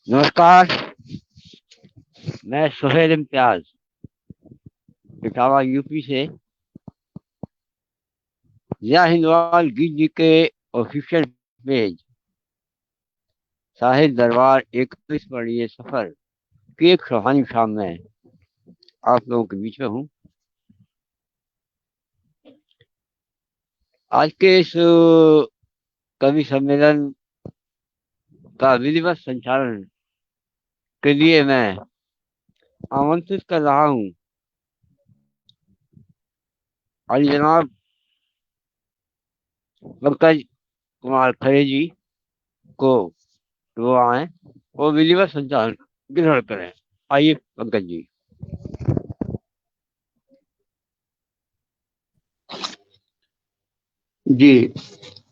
नमस्कार। मैं सुहेल इम्तियाज इटावा यूपी से जिया हिंदवाल गीत जी के ऑफिशियल पेज साहिल दरबार 21 वर्णीय सफर की एक सुहानी शाम में आप लोगों के बीच में हूँ। आज के इस कवि सम्मेलन का विधिवत संचालन के लिए मैं आमंत्रित कर रहा हूँ अली जनाब पंकज कुमार खरे जी को। वो आए वो विधिवत संचालन ग्रहण करें। आइए पंकज जी। जी,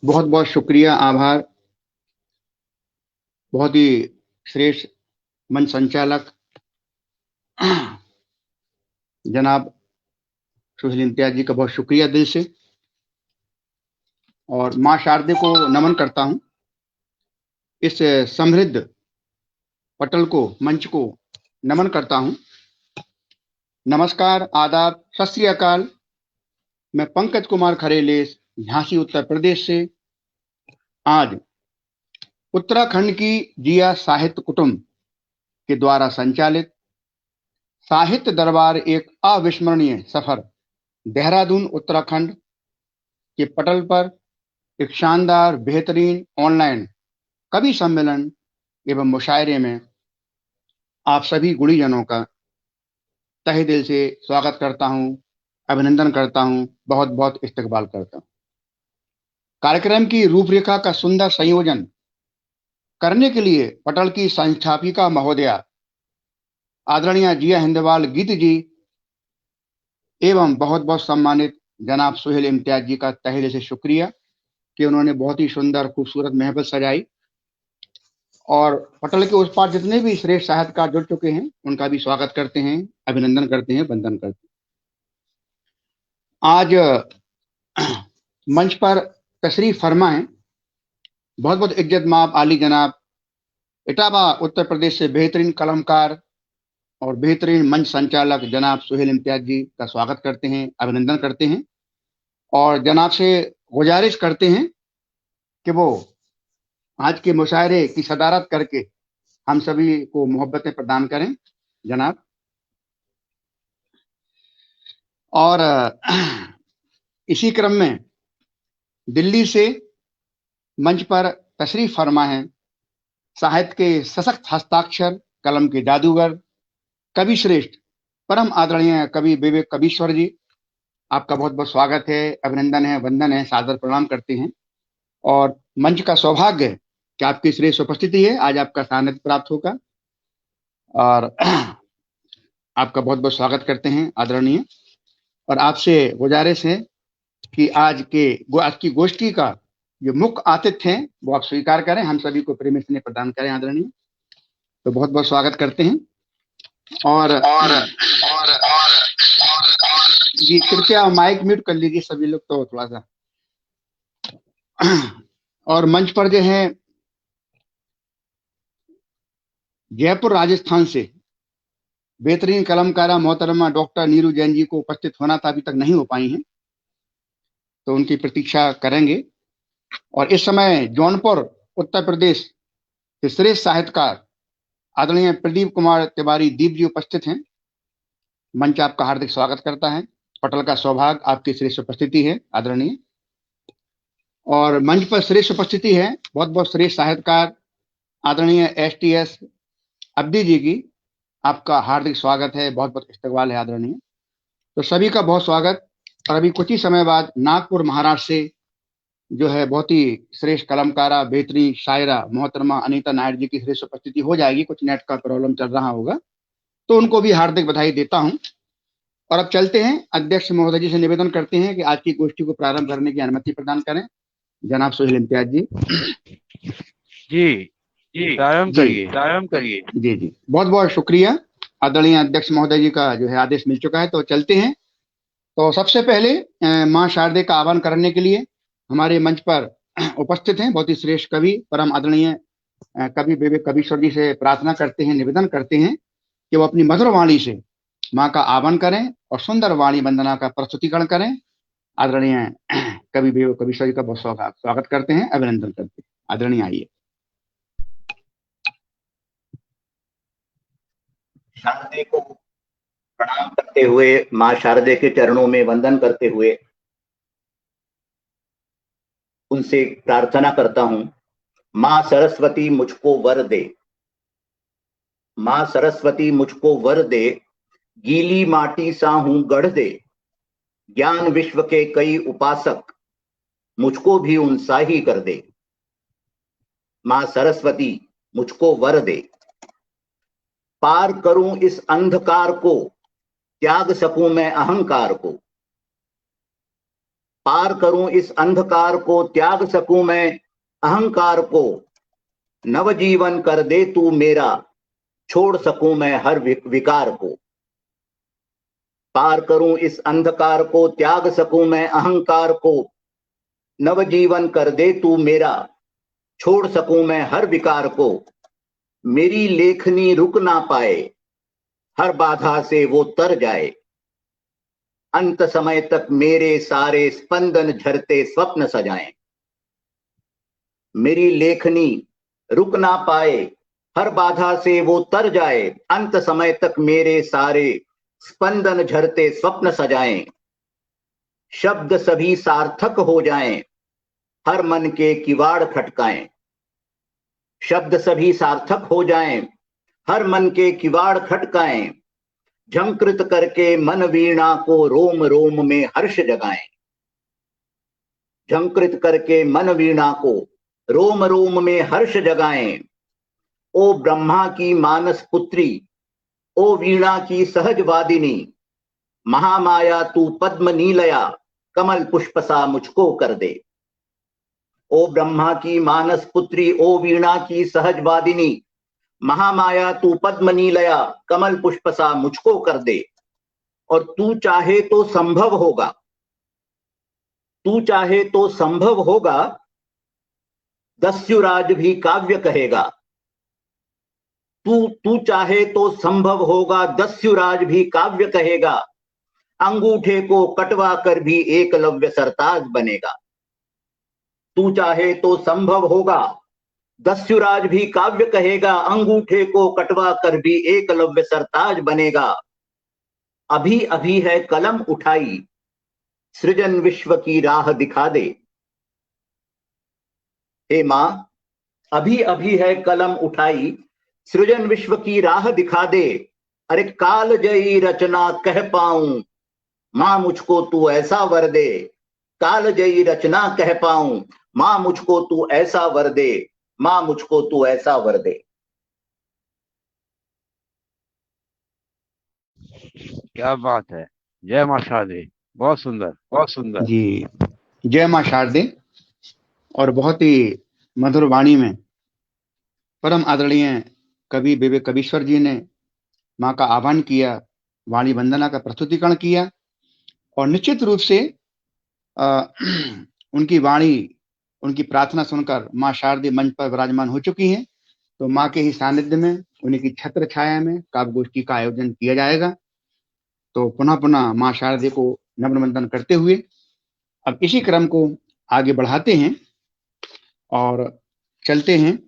बहुत बहुत शुक्रिया, आभार। बहुत ही श्रेष्ठ मंच संचालक जनाब सुहेल इम्तियाज जी का बहुत शुक्रिया दिल से, और माँ शारदे को नमन करता हूँ। इस समृद्ध पटल को, मंच को नमन करता हूँ। नमस्कार, आदाब, सत श्री अकाल। मैं पंकज कुमार खरेलेस, झांसी उत्तर प्रदेश से आज उत्तराखंड की जिया साहित्य कुटुंब के द्वारा संचालित साहित्य दरबार एक अविस्मरणीय सफर देहरादून उत्तराखंड के पटल पर एक शानदार बेहतरीन ऑनलाइन कवि सम्मेलन एवं मुशायरे में आप सभी गुणीजनों का तहे दिल से स्वागत करता हूं, अभिनंदन करता हूं, बहुत बहुत इस्तकबाल करता हूं। कार्यक्रम की रूपरेखा का सुंदर संयोजन करने के लिए पटल की संस्थापिका महोदया आदरणीय जिया हिंदवाल गीत जी एवं बहुत बहुत सम्मानित जनाब सुहेल इम्तियाज जी का तहे दिल से शुक्रिया कि उन्होंने बहुत ही सुंदर खूबसूरत महफिल सजाई। और पटल के उस पार जितने भी श्रेष्ठ साहित्यकार जुड़ चुके हैं उनका भी स्वागत करते हैं, अभिनंदन करते हैं, वंदन करते हैं। आज मंच पर तशरीफ फरमा है बहुत बहुत इज्जत माब आली जनाब इटावा उत्तर प्रदेश से बेहतरीन कलमकार और बेहतरीन मंच संचालक जनाब सुहेल इम्तियाज जी का स्वागत करते हैं, अभिनंदन करते हैं, और जनाब से गुजारिश करते हैं कि वो आज के मुशायरे की सदारत करके हम सभी को मोहब्बतें प्रदान करें जनाब। और इसी क्रम में दिल्ली से मंच पर तशरीफ फरमा है साहित्य के सशक्त हस्ताक्षर, कलम के जादूगर, कवि श्रेष्ठ परम आदरणीय कवि विवेक कवीश्वर जी। आपका बहुत बहुत स्वागत है, अभिनंदन है, वंदन है, सादर प्रणाम करते हैं। और मंच का सौभाग्य है कि आपकी श्रेष्ठ उपस्थिति है, आज आपका सानिध्य प्राप्त होगा और आपका बहुत बहुत स्वागत करते हैं आदरणीय। और आपसे गुजारिश है कि आज की गोष्ठी का जो मुख्य आतिथ्य हैं वो आप स्वीकार करें, हम सभी को प्रेम स्नेह प्रदान करें आदरणीय। तो बहुत बहुत स्वागत करते हैं। और जी, कृपया माइक म्यूट कर लीजिए सभी लोग, तो थोड़ा सा। और मंच पर जो है जयपुर राजस्थान से बेहतरीन कलमकारा मोहतरमा डॉक्टर नीरू जैन जी को उपस्थित होना था, अभी तक नहीं हो पाई हैं, तो उनकी प्रतीक्षा करेंगे। और इस समय जौनपुर उत्तर प्रदेश के श्रेष्ठ साहित्यकार आदरणीय प्रदीप कुमार तिवारी दीप जी उपस्थित हैं। मंच आपका हार्दिक स्वागत करता है। पटल का सौभाग्य आपकी श्रेष्ठ उपस्थिति है आदरणीय। और मंच पर श्रेष्ठ उपस्थिति है बहुत बहुत श्रेष्ठ साहित्यकार आदरणीय STS अब्दी जी की। आपका हार्दिक स्वागत है, बहुत बहुत इस्तकबाल है आदरणीय। तो सभी का बहुत स्वागत। और अभी कुछ ही समय बाद नागपुर महाराष्ट्र से जो है बहुत ही श्रेष्ठ कलमकारा, बेहतरीन शायरा मोहतरमा अनीता नायर जी की श्रेष्ठ उपस्थिति हो जाएगी। कुछ नेट का प्रॉब्लम चल रहा होगा, तो उनको भी हार्दिक बधाई देता हूं। और अब चलते हैं, अध्यक्ष महोदय जी से निवेदन करते हैं कि आज की गोष्ठी को प्रारंभ करने की अनुमति प्रदान करें जनाब सुहेल इम्तियाज जी। जी प्रारंभ करिए। जी जी, बहुत बहुत शुक्रिया। आदरणीय अध्यक्ष महोदय जी का जो है आदेश मिल चुका है, तो चलते हैं। तो सबसे पहले माँ शारदे का आह्वान करने के लिए हमारे मंच पर उपस्थित हैं बहुत ही श्रेष्ठ कवि परम आदरणीय कवि विवेक कवीश्वर जी से प्रार्थना करते हैं, निवेदन करते हैं कि वो अपनी मधुर वाणी से माँ का आह्वान करें और सुंदर वाणी वंदना का प्रस्तुतिकरण करें। आदरणीय कवि विवेक कवीश्वर जी का बहुत स्वागत करते हैं, अभिनंदन करते हैं। आदरणीय आइए। शारदे को प्रणाम करते हुए, माँ शारदे के चरणों में वंदन करते हुए उनसे प्रार्थना करता हूं, माँ सरस्वती मुझको वर दे, माँ सरस्वती मुझको वर दे, गीली माटी सा हूं गढ़ दे, ज्ञान विश्व के कई उपासक मुझको भी उनसा ही कर दे। माँ सरस्वती मुझको वर दे, पार करूं इस अंधकार को, त्याग सकूं मैं अहंकार को, पार करूं इस अंधकार को, त्याग सकूं मैं अहंकार को, नवजीवन कर दे तू मेरा, छोड़ सकूं मैं हर विकार को। पार करूं इस अंधकार को, त्याग सकूं मैं अहंकार को, नवजीवन कर दे तू मेरा, छोड़ सकूं मैं हर विकार को। मेरी लेखनी रुक ना पाए, हर बाधा से वो तर जाए, अंत समय तक मेरे सारे स्पंदन झरते स्वप्न सजाएं। मेरी लेखनी रुक ना पाए, हर बाधा से वो तर जाए, अंत समय तक मेरे सारे स्पंदन झरते स्वप्न सजाएं। शब्द सभी सार्थक हो जाएं, हर मन के किवाड़ खटकाएं। शब्द सभी सार्थक हो जाएं, हर मन के किवाड़ खटकाएं। झंकृत करके मन वीणा को रोम रोम में हर्ष जगाएं। झंकृत करके मन वीणा को रोम रोम में हर्ष जगाएं। ओ ब्रह्मा की मानस पुत्री, ओ वीणा की सहज वादिनी, महामाया तू पद्म नीलया, कमल पुष्प सा मुझको कर दे। ओ ब्रह्मा की मानस पुत्री, ओ वीणा की सहज वादिनी, महामाया तू पद्म नीलया, कमल पुष्प सा मुझको कर दे। और तू चाहे तो संभव होगा, तू चाहे तो संभव होगा, दस्युराज भी काव्य कहेगा। तू चाहे तो संभव होगा, दस्युराज भी काव्य कहेगा। अंगूठे को कटवा कर भी एकलव्य सरताज बनेगा। तू चाहे तो संभव होगा, दस्युराज भी काव्य कहेगा। अंगूठे को कटवा कर भी एकलव्य सरताज बनेगा। अभी अभी है कलम उठाई, सृजन विश्व की राह दिखा दे। हे मां, अभी अभी है कलम उठाई, सृजन विश्व की राह दिखा दे। अरे काल जयी रचना कह पाऊं, मां मुझको तू ऐसा वर दे। काल जयी रचना कह पाऊं, मां मुझको तू ऐसा वर दे। मां मुझको तू ऐसा वर दे। क्या बात है, जय माँ शारदे। बहुत सुंदर, बहुत सुंदर जी। जय माँ शारदे। और बहुत ही मधुर वाणी में परम आदरणीय कवि विवेक कवीश्वर जी ने माँ का आह्वान किया, वाणी वंदना का प्रस्तुतिकरण किया। और निश्चित रूप से उनकी वाणी, उनकी प्रार्थना सुनकर माँ शारदे मंच पर विराजमान हो चुकी हैं। तो माँ के ही सानिध्य में, उन्हीं की छत्र छाया में काव्य गोष्ठी का आयोजन किया जाएगा। तो पुनः पुनः माँ शारदे को नम्र वंदन करते हुए अब इसी क्रम को आगे बढ़ाते हैं और चलते हैं।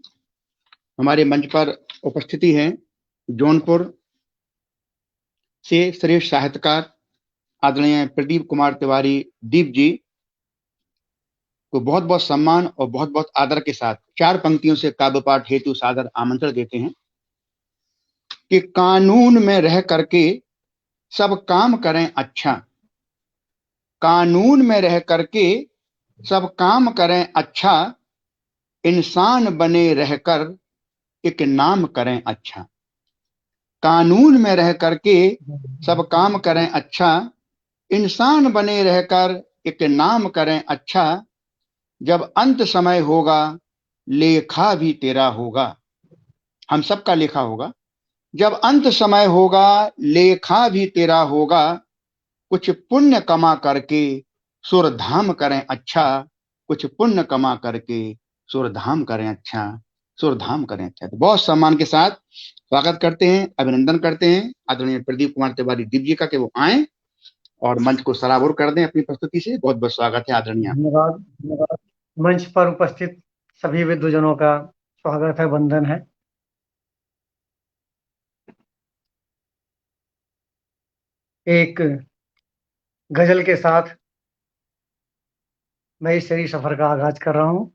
हमारे मंच पर उपस्थिति है जौनपुर से श्रेष्ठ साहित्यकार आदरणीय प्रदीप कुमार तिवारी दीप जी को बहुत बहुत सम्मान और बहुत बहुत आदर के साथ 4 पंक्तियों से काव्य पाठ हेतु सादर आमंत्रण देते हैं कि कानून में रह करके सब काम करें अच्छा, कानून में रह करके सब काम करें अच्छा, इंसान बने रहकर एक नाम करें अच्छा। कानून में रह करके सब काम करें अच्छा, इंसान बने रहकर एक नाम करें अच्छा। जब अंत समय होगा लेखा भी तेरा होगा, हम सबका लेखा होगा। जब अंत समय होगा लेखा भी तेरा होगा, कुछ पुण्य कमा करके सुरधाम करें अच्छा, कुछ पुण्य कमा करके सुरधाम करें अच्छा। सुरधाम करें। तो बहुत सम्मान के साथ स्वागत करते हैं, अभिनंदन करते हैं आदरणीय प्रदीप कुमार तिवारी दीप जी का कि वो आए और मंच को सराबोर कर दें अपनी प्रस्तुति से। बहुत बहुत स्वागत है आदरणीय। धन्यवाद धन्यवाद। मंच पर उपस्थित सभी विद्वजनों का स्वागत है, वंदन है। एक गजल के साथ मैं इस सही सफर का आगाज कर रहा हूं।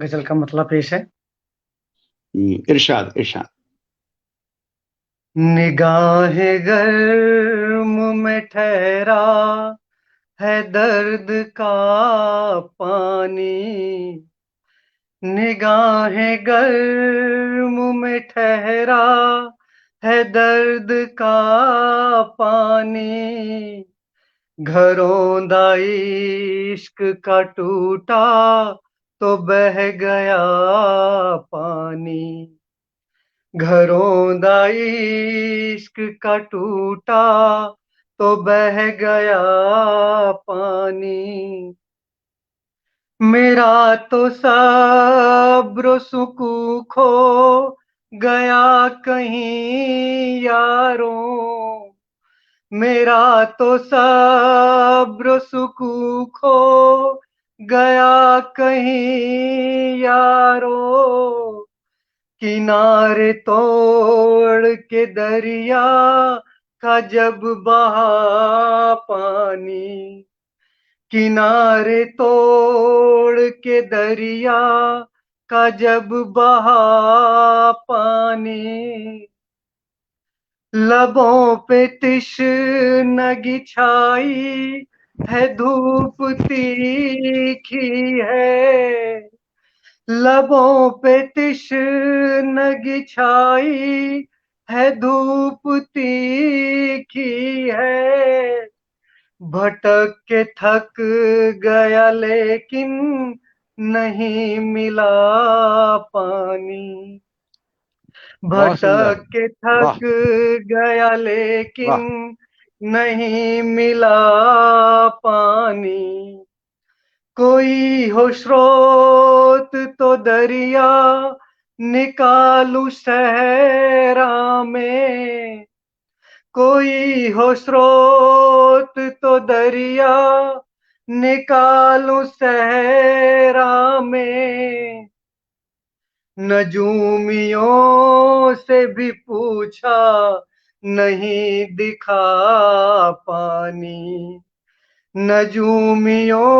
गजल का मतलब पेश है। इरशाद इरशाद। निगाहे गर्म में ठहरा है दर्द का पानी, निगाहें गर्म में ठहरा है दर्द का पानी, घरौंदा इश्क का टूटा तो बह गया पानी, घरौंदा इश्क का टूटा तो बह गया पानी, मेरा तो सब्र सुकून खो गया कहीं यारों, मेरा तो सब्र सुकून खो गया कहीं यारों, किनारे तोड़ के दरिया का जब बहा पानी, किनारे तोड़ के दरिया का जब बहा पानी, लबों पे तिश्नगी छाई है धूप तीखी है, लबों पे तिश्नगी छाई है धूप तीखी है, भटक के थक गया लेकिन नहीं मिला पानी, भटक के थक गया लेकिन नहीं मिला पानी, कोई हो स्रोत तो दरिया निकालू सहरा में, कोई हो स्रोत तो दरिया निकालू सहरा में, नजूमियों से भी पूछा नहीं दिखा पानी, नजूमियों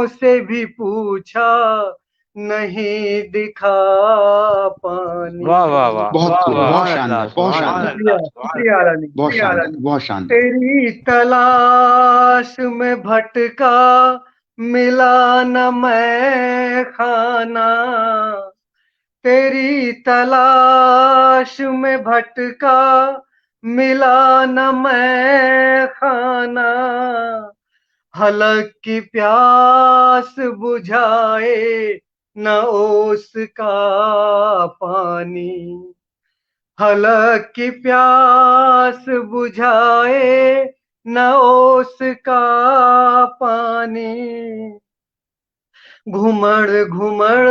से भी पूछा नहीं दिखा पानी। वाह वाह वाह, बहुत शानदार, बहुत शानदार, शुक्रिया रानी, बहुत शानदार, बहुत शानदार। तेरी तलाश में भटका मिला न मैं खाना, तेरी तलाश में भटका मिला न मैं खाना, हलक की प्यास बुझाए न ओस का पानी, हलक की प्यास बुझाए न ओस का पानी, घुमड़ घुमड़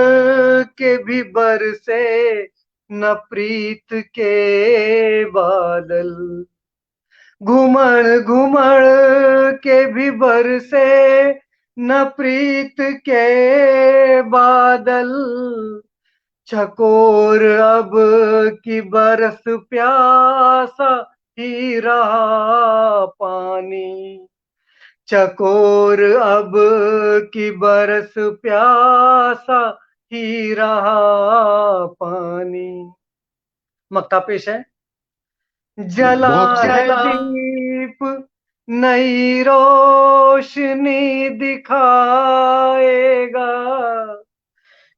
के भी बरसे न प्रीत के बादल, घुमड़ घुमड़ के भी बरसे न प्रीत के बादल, चकोर अब की बरस प्यासा ही रहा पानी, चकोर अब की बरस प्यासा ही रहा पानी। मक्ता पेश है। जला है दीप नई रोशनी दिखाएगा,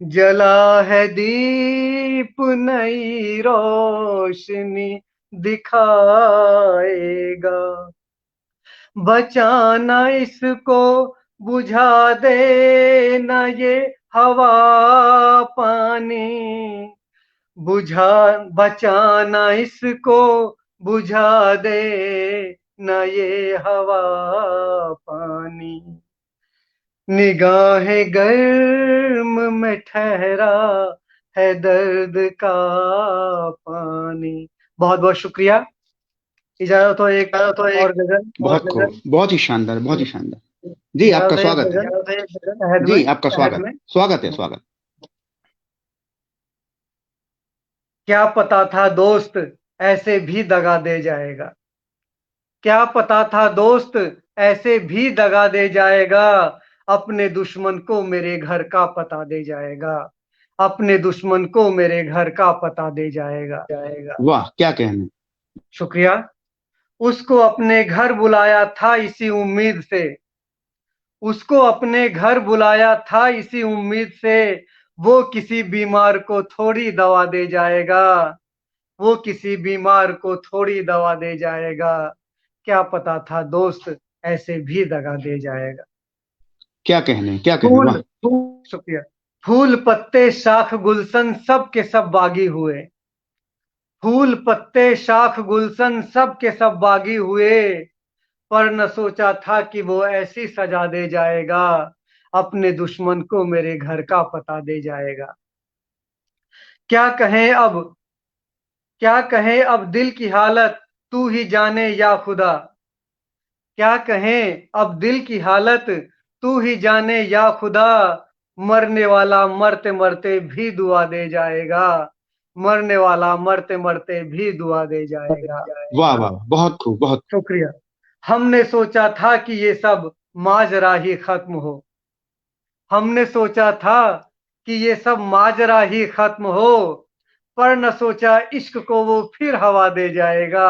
जला है दीप नई रोशनी दिखाएगा, बचाना इसको बुझा दे न ये हवा पानी, बुझा बचाना इसको बुझा दे न ये हवा पानी, निगाहें गर्म में ठहरा है दर्द का पानी। बहुत बहुत शुक्रिया। इजाजत हो एक और गजल। बहुत ही शानदार, बहुत ही शानदार। जी आपका स्वागत है। जी आपका स्वागत, स्वागत है, स्वागत। क्या पता था दोस्त ऐसे भी दगा दे जाएगा, क्या पता था दोस्त ऐसे भी दगा दे जाएगा, अपने दुश्मन को मेरे घर का पता दे जाएगा, अपने दुश्मन को मेरे घर का पता दे जाएगा। वाह क्या कहने। शुक्रिया। उसको अपने घर बुलाया था इसी उम्मीद से, उसको अपने घर बुलाया था इसी उम्मीद से, वो किसी बीमार को थोड़ी दवा दे जाएगा, वो किसी बीमार को थोड़ी दवा दे जाएगा, क्या पता था दोस्त ऐसे भी दगा दे जाएगा। क्या कहने, क्या कहने। शुक्रिया। फूल पत्ते शाख गुलशन सब के सब बागी हुए, फूल पत्ते शाख गुलशन सब के सब बागी हुए, पर न सोचा था कि वो ऐसी सजा दे जाएगा, अपने दुश्मन को मेरे घर का पता दे जाएगा। क्या कहें अब, क्या कहें अब दिल की हालत, तू ही जाने या खुदा, क्या कहें अब दिल की हालत, तू ही जाने या खुदा, मरने वाला मरते मरते भी दुआ दे जाएगा, मरने वाला मरते मरते भी दुआ दे जाएगा। वाह वाह, बहुत खूब, बहुत शुक्रिया। हमने सोचा था कि ये सब माजरा ही खत्म हो, हमने सोचा था कि ये सब माजरा ही खत्म हो, पर न सोचा इश्क को वो फिर हवा दे जाएगा,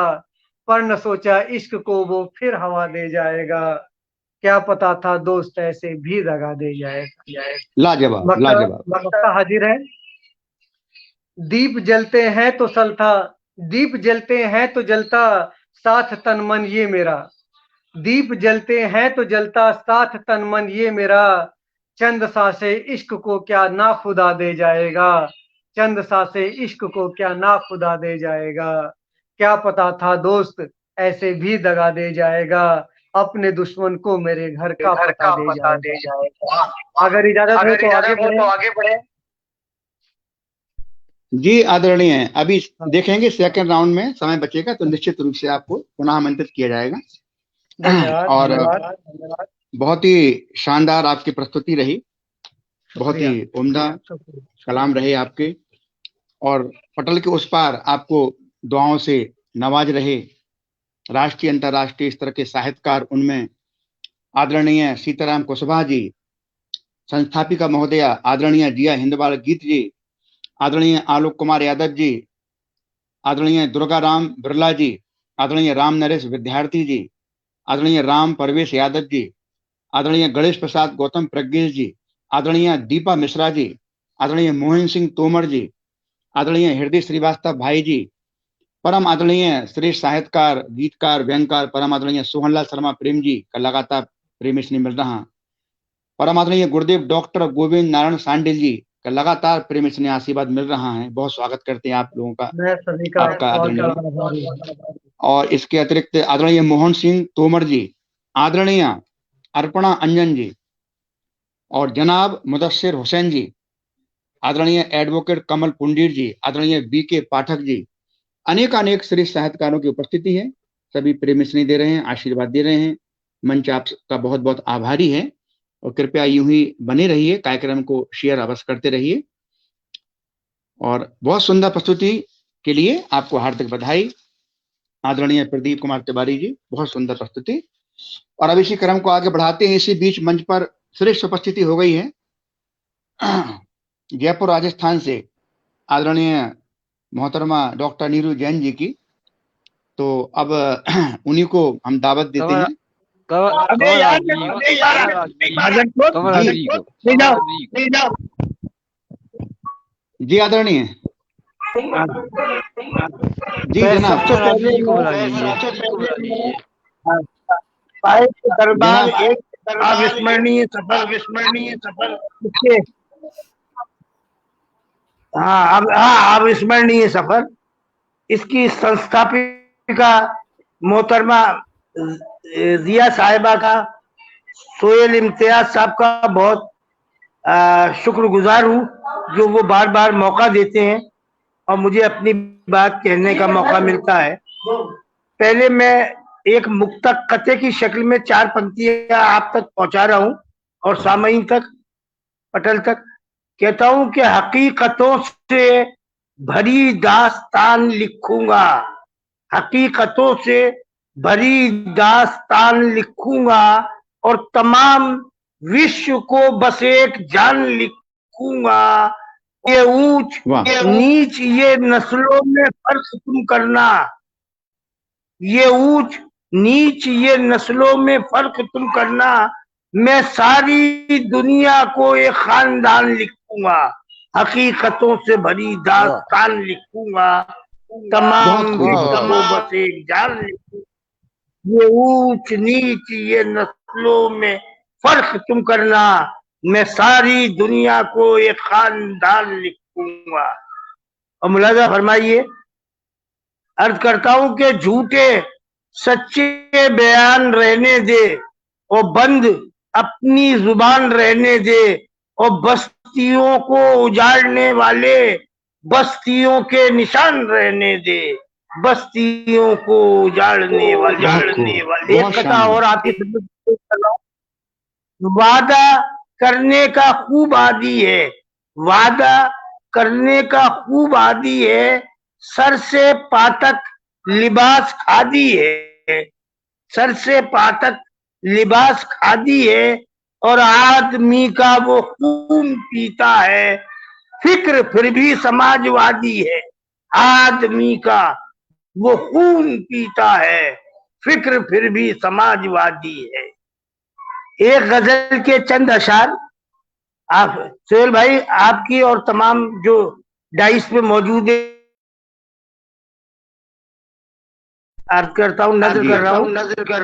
पर न सोचा इश्क को वो फिर हवा दे जाएगा, क्या पता था दोस्त ऐसे भी दगा दे जाएगा। लाजवाब, लाजवाब। मक्ता हाजिर है। दीप जलते हैं तो सलता, दीप जलते हैं तो जलता साथ तन मन ये मेरा, दीप जलते हैं तो जलता साथ तन मन ये मेरा, चंद सांसे इश्क को क्या ना खुदा दे जाएगा, चंद सांसे इश्क को क्या ना खुदा दे जाएगा, क्या पता था दोस्त ऐसे भी दगा दे जाएगा, अपने दुश्मन को मेरे घर का पता दे जाएगा। अगर इजाजत हो तो आगे बढ़े। जी आदरणीय, अभी देखेंगे सेकंड राउंड में समय बचेगा तो निश्चित रूप से आपको पुनः आमंत्रित किया जाएगा। और बहुत ही शानदार आपकी प्रस्तुति रही, बहुत ही उम्दा कलाम रहे आपके, और पटल के उस पार आपको दुआओं से नवाज रहे राष्ट्रीय अंतर्राष्ट्रीय स्तर के साहित्यकार, उनमें आदरणीय सीताराम कुशवाहा जी, संस्थापिका महोदया आदरणीय जिया हिंदवाल गीत जी, आदरणीय आलोक कुमार यादव जी, आदरणीय दुर्गा राम बिरला जी, आदरणीय राम नरेश विद्यार्थी जी, आदरणीय राम परवेश यादव जी, आदरणीय गणेश प्रसाद गौतम प्रज्ञेश जी, आदरणीय दीपा मिश्रा जी, आदरणीय मोहन सिंह तोमर जी, आदरणीय हृदय श्रीवास्तव भाई जी, परम आदरणीय श्रेष्ठ साहित्यकार, गीतकार, व्यंगकार परम आदरणीय सोहनलाल शर्मा प्रेम जी का लगातार प्रेम स्नेह मिल रहा, परम आदरणीय गुरुदेव डॉक्टर गोविंद नारायण सांडिल जी का लगातार प्रेम स्नेह आशीर्वाद मिल रहा है। बहुत स्वागत करते हैं आप लोगों का, आपका आदरणीय। और इसके अतिरिक्त आदरणीय मोहन सिंह तोमर जी, आदरणीय अर्पणा अंजन जी, और जनाब मुदस्सिर हुसैन जी, आदरणीय एडवोकेट कमल पुंडीर जी, आदरणीय बीके पाठक जी, अनेक श्रेष्ठ साहित्यकारों की उपस्थिति है। सभी प्रेम स्नेह दे रहे हैं, आशीर्वाद दे रहे हैं। मंच आपका बहुत बहुत आभारी है, और कृपया यूं ही बने रहिए, कार्यक्रम को शेयर अवश्य करते रहिए। और बहुत सुंदर प्रस्तुति के लिए आपको हार्दिक बधाई आदरणीय प्रदीप कुमार तिवारी जी, बहुत सुंदर प्रस्तुति। और अब इसी क्रम को आगे बढ़ाते हैं। इसी बीच मंच पर श्रेष्ठ उपस्थिति हो गई है जयपुर राजस्थान से आदरणीय मोहतरमा डॉक्टर नीरू जैन जी की, तो अब उन्हीं को हम दावत देते हैं। जी आदरणीय जी जनाब, दरबार एक अविस्मरणीय सफर अविस्मरणीय सफर, इसकी संस्थापिका मोहतरमा जिया साहिबा का सोहेल इम्तियाज साहब का बहुत शुक्रगुजार हूँ जो वो बार बार मौका देते हैं और मुझे अपनी बात कहने का मौका मिलता है। पहले मैं एक मुक्तक कते की शक्ल में 4 पंक्तियां आप तक पहुंचा रहा हूं और सामईन तक, पटल तक। कहता हूं कि हकीकतों से भरी दास्तान लिखूंगा, हकीकतों से भरी दास्तान लिखूंगा और तमाम विश्व को बस एक जान लिखूंगा। ये ऊंच नीच ये नस्लों में फर्क तुम करना, ये ऊंच नीच ये नस्लों में फर्क तुम करना, मैं सारी दुनिया को एक खानदान लिखूंगा, हकीकतों से भरी दास्तान लिखूंगा, तमाम विश्व को बस एक जान लिखूंगा। ये ऊंच नीच ये नस्लों में फर्क तुम करना, मैं सारी दुनिया को एक खानदान लिखूंगा। और मुलाजा फरमाइए, अर्ज करता हूं कि झूठे सच्चे बयान रहने दे और बंद अपनी जुबान रहने दे, और बस्तियों को उजाड़ने वाले बस्तियों के निशान रहने दे, बस्तियों को उजाड़ने वाले। एक कथा और आपकी वादा करने का खूब आदी है, वादा करने का खूब आदी है, सर से पातक लिबास खादी है, सर से पातक लिबास खादी है, और आदमी का वो खून पीता है, फिक्र फिर भी समाजवादी है, आदमी का वो खून पीता है, फिक्र फिर भी समाजवादी है। एक गजल के चंद अशार आप सोहेल भाई, आपकी और तमाम जो डाइस पे मौजूद है अर्ज करता हूँ, नजर कर रहा हूँ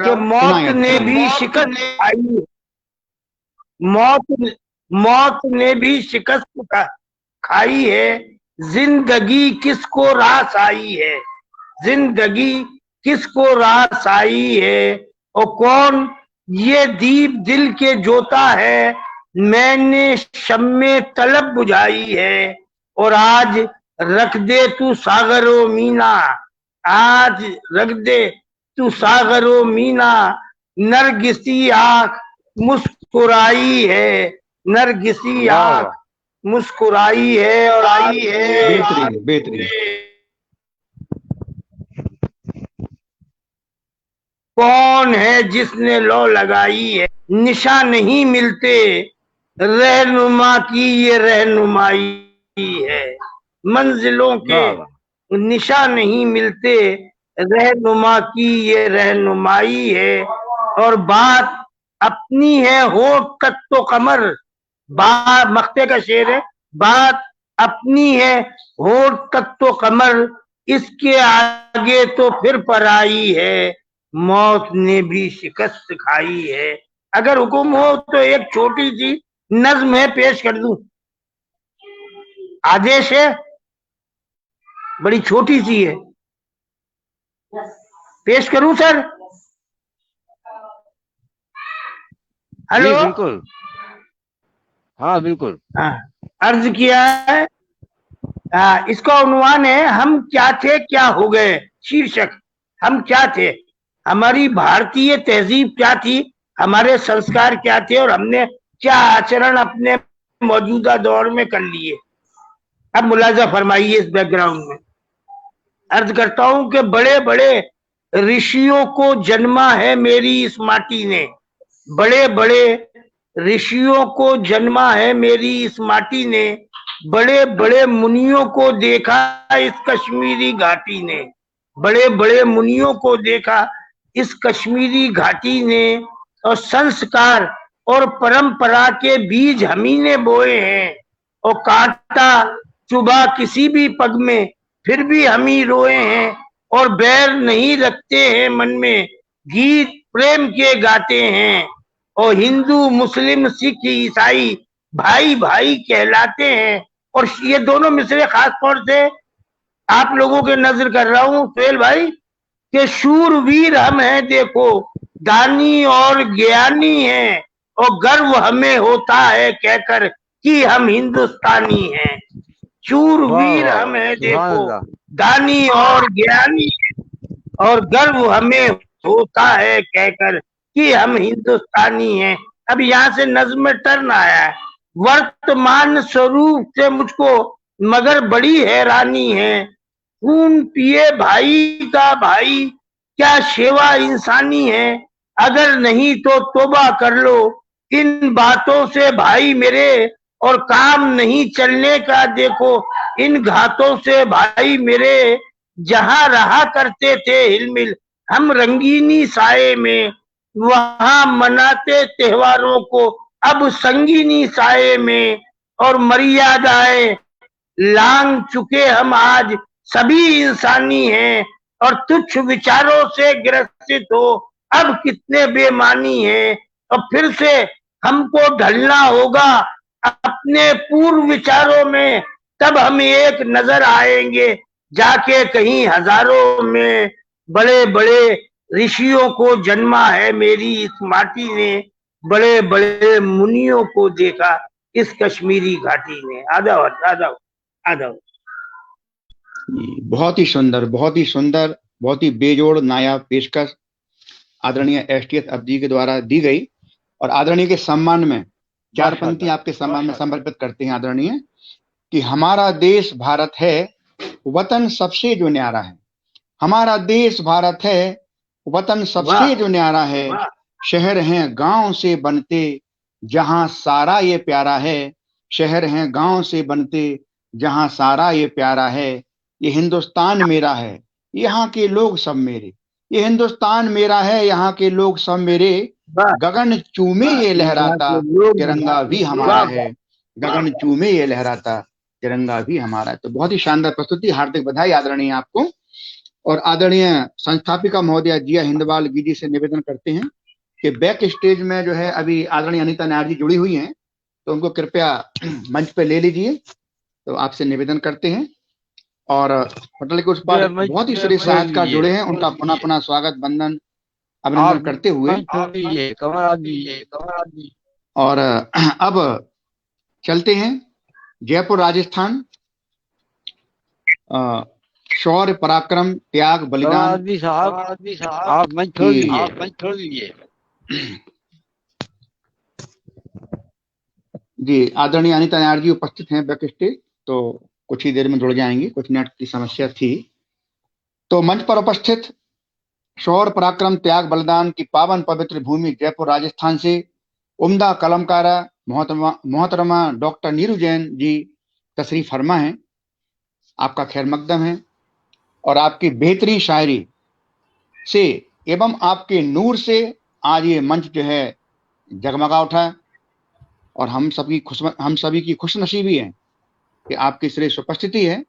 कि मौत ने भी शिकस्त खाई, मौत ने भी शिकस्त खाई है, जिंदगी किसको रास आई है, जिंदगी किसको रास आई है, और कौन ये दीप दिल के जोता है, मैंने शम्मे तलब बुझाई है, और आज रख दे तू सागरो मीना, आज रख दे तू सागरो मीना, नरगिसी आंख मुस्कुराई है, नरगिसी आंख मुस्कुराई है और आई है। बेहतरीन बेहतरीन। कौन है जिसने लौ लगाई है, निशा नहीं मिलते रहनुमा की ये रहनुमाई है, मंजिलों के निशा नहीं मिलते रहनुमा की ये रहनुमाई है, और बात अपनी है होठ तक तो कमर, बात मक्ते का शेर है, बात अपनी है होठ तक तो कमर, इसके आगे तो फिर पराई है, मौत ने भी शिकस्त खाई है। अगर हुक्म हो तो एक छोटी सी नज्म है, पेश कर दूं, आदेश है, बड़ी छोटी सी है, पेश करूं सर? हेलो, बिल्कुल, हाँ बिल्कुल। अर्ज किया है, इसका उन्वान है हम क्या थे क्या हो गए। शीर्षक, हम क्या थे, हमारी भारतीय तहजीब क्या थी, हमारे संस्कार क्या थे, और हमने क्या आचरण अपने मौजूदा दौर में कर लिए। अब मुलाजा फरमाइए इस बैकग्राउंड में। अर्ज करता हूं कि बड़े बड़े ऋषियों को जन्मा है मेरी इस माटी ने, बड़े बड़े ऋषियों को जन्मा है मेरी इस माटी ने, बड़े बड़े मुनियों को देखा इस कश्मीरी घाटी ने, बड़े बड़े मुनियों को देखा इस कश्मीरी घाटी ने, और संस्कार और परंपरा के बीज हमी ने बोए हैं, और कांटा चुभा किसी भी पग में फिर भी हम ही रोए हैं, और बैर नहीं रखते हैं मन में गीत प्रेम के गाते हैं, और हिंदू मुस्लिम सिख ईसाई भाई भाई कहलाते हैं। और ये दोनों मिसरे खास तौर से आप लोगों के नजर कर रहा हूं सोहेल भाई, कि शूरवीर हम हैं देखो दानी और ज्ञानी हैं, और गर्व हमें होता है कहकर कि हम हिंदुस्तानी हैं। शूरवीर वाह, हम हैं सुभान देखो, अल्लाह। दानी और ज्ञानी, और गर्व हमें होता है कहकर कि हम हिंदुस्तानी हैं। अब यहाँ से नज्म में टर्न आया है, वर्तमान स्वरूप से मुझको मगर बड़ी हैरानी है, खून पिए भाई का भाई, क्या सेवा इंसानी है, अगर नहीं तो तौबा कर लो इन बातों से भाई मेरे, और काम नहीं चलने का देखो इन घातों से भाई मेरे, जहां रहा करते थे हिलमिल हम रंगीनी साए में, वहां मनाते त्योहारों को अब संगीनी साए में, और मर्यादाएं लांग चुके हम आज सभी इंसानी हैं, और तुच्छ विचारों से ग्रसित हो अब कितने बेमानी हैं, और फिर से हमको ढलना होगा अपने पूर्व विचारों में, तब हम एक नजर आएंगे जाके कहीं हजारों में, बड़े बड़े ऋषियों को जन्मा है मेरी इस माटी ने, बड़े बड़े मुनियों को देखा इस कश्मीरी घाटी ने। आदाव आदाव आदाव। बहुत ही सुंदर, बहुत ही सुंदर, बहुत ही बेजोड़ नायाब पेशकश आदरणीय एसटीएस अब्दी के द्वारा दी गई। और आदरणीय के सम्मान में चार पंक्ति आपके सम्मान में समर्पित करते हैं आदरणीय, कि हमारा देश भारत है, वतन सबसे जो न्यारा है। हमारा देश भारत है, वतन सबसे जो न्यारा है, शहर हैं गांव से बनते जहां सारा ये प्यारा है, शहर हैं गांव से बनते जहां सारा ये प्यारा है, ये हिंदुस्तान मेरा है, यहाँ के लोग सब मेरे, ये हिंदुस्तान मेरा है, यहाँ के लोग सब मेरे, गगन चूमे ये लहराता तिरंगा भी हमारा है, गगन चूमे ये लहराता तिरंगा भी हमारा है। तो बहुत ही शानदार प्रस्तुति, हार्दिक बधाई आदरणीय आपको। और आदरणीय संस्थापिका महोदया जिया हिंदवाल जी से निवेदन करते हैं कि बैक स्टेज में जो है अभी आदरणीय अनीता नायर जी जुड़ी हुई हैं, तो उनको कृपया मंच पे ले लीजिए, तो आपसे निवेदन करते हैं। और पटल के उस पर बहुत ही श्रेष्ठ साहित्यकार जुड़े हैं, उनका पुनः पुनः स्वागत वंदन अभिनंदन करते हुए, और अब चलते हैं जयपुर राजस्थान। शौर्य पराक्रम त्याग बलिदान आप मंच छोड़ दीजिए। जी, आदरणीय अनीता नायर जी उपस्थित हैं बैक स्टेज, तो कुछ ही देर में जुड़ जाएंगे, कुछ नेट की समस्या थी। तो मंच पर उपस्थित शौर्य पराक्रम त्याग बलिदान की पावन पवित्र भूमि जयपुर राजस्थान से उम्दा कलमकारा मोहतरमा डॉक्टर नीरू जैन जी तशरीफ फरमा है। आपका खैर मकदम है, और आपकी बेहतरीन शायरी से एवं आपके नूर से आज ये मंच जो है जगमगा उठा, और हम सभी की खुशनसीबी है कि आपकी श्रेष्ठ उपस्थिति है।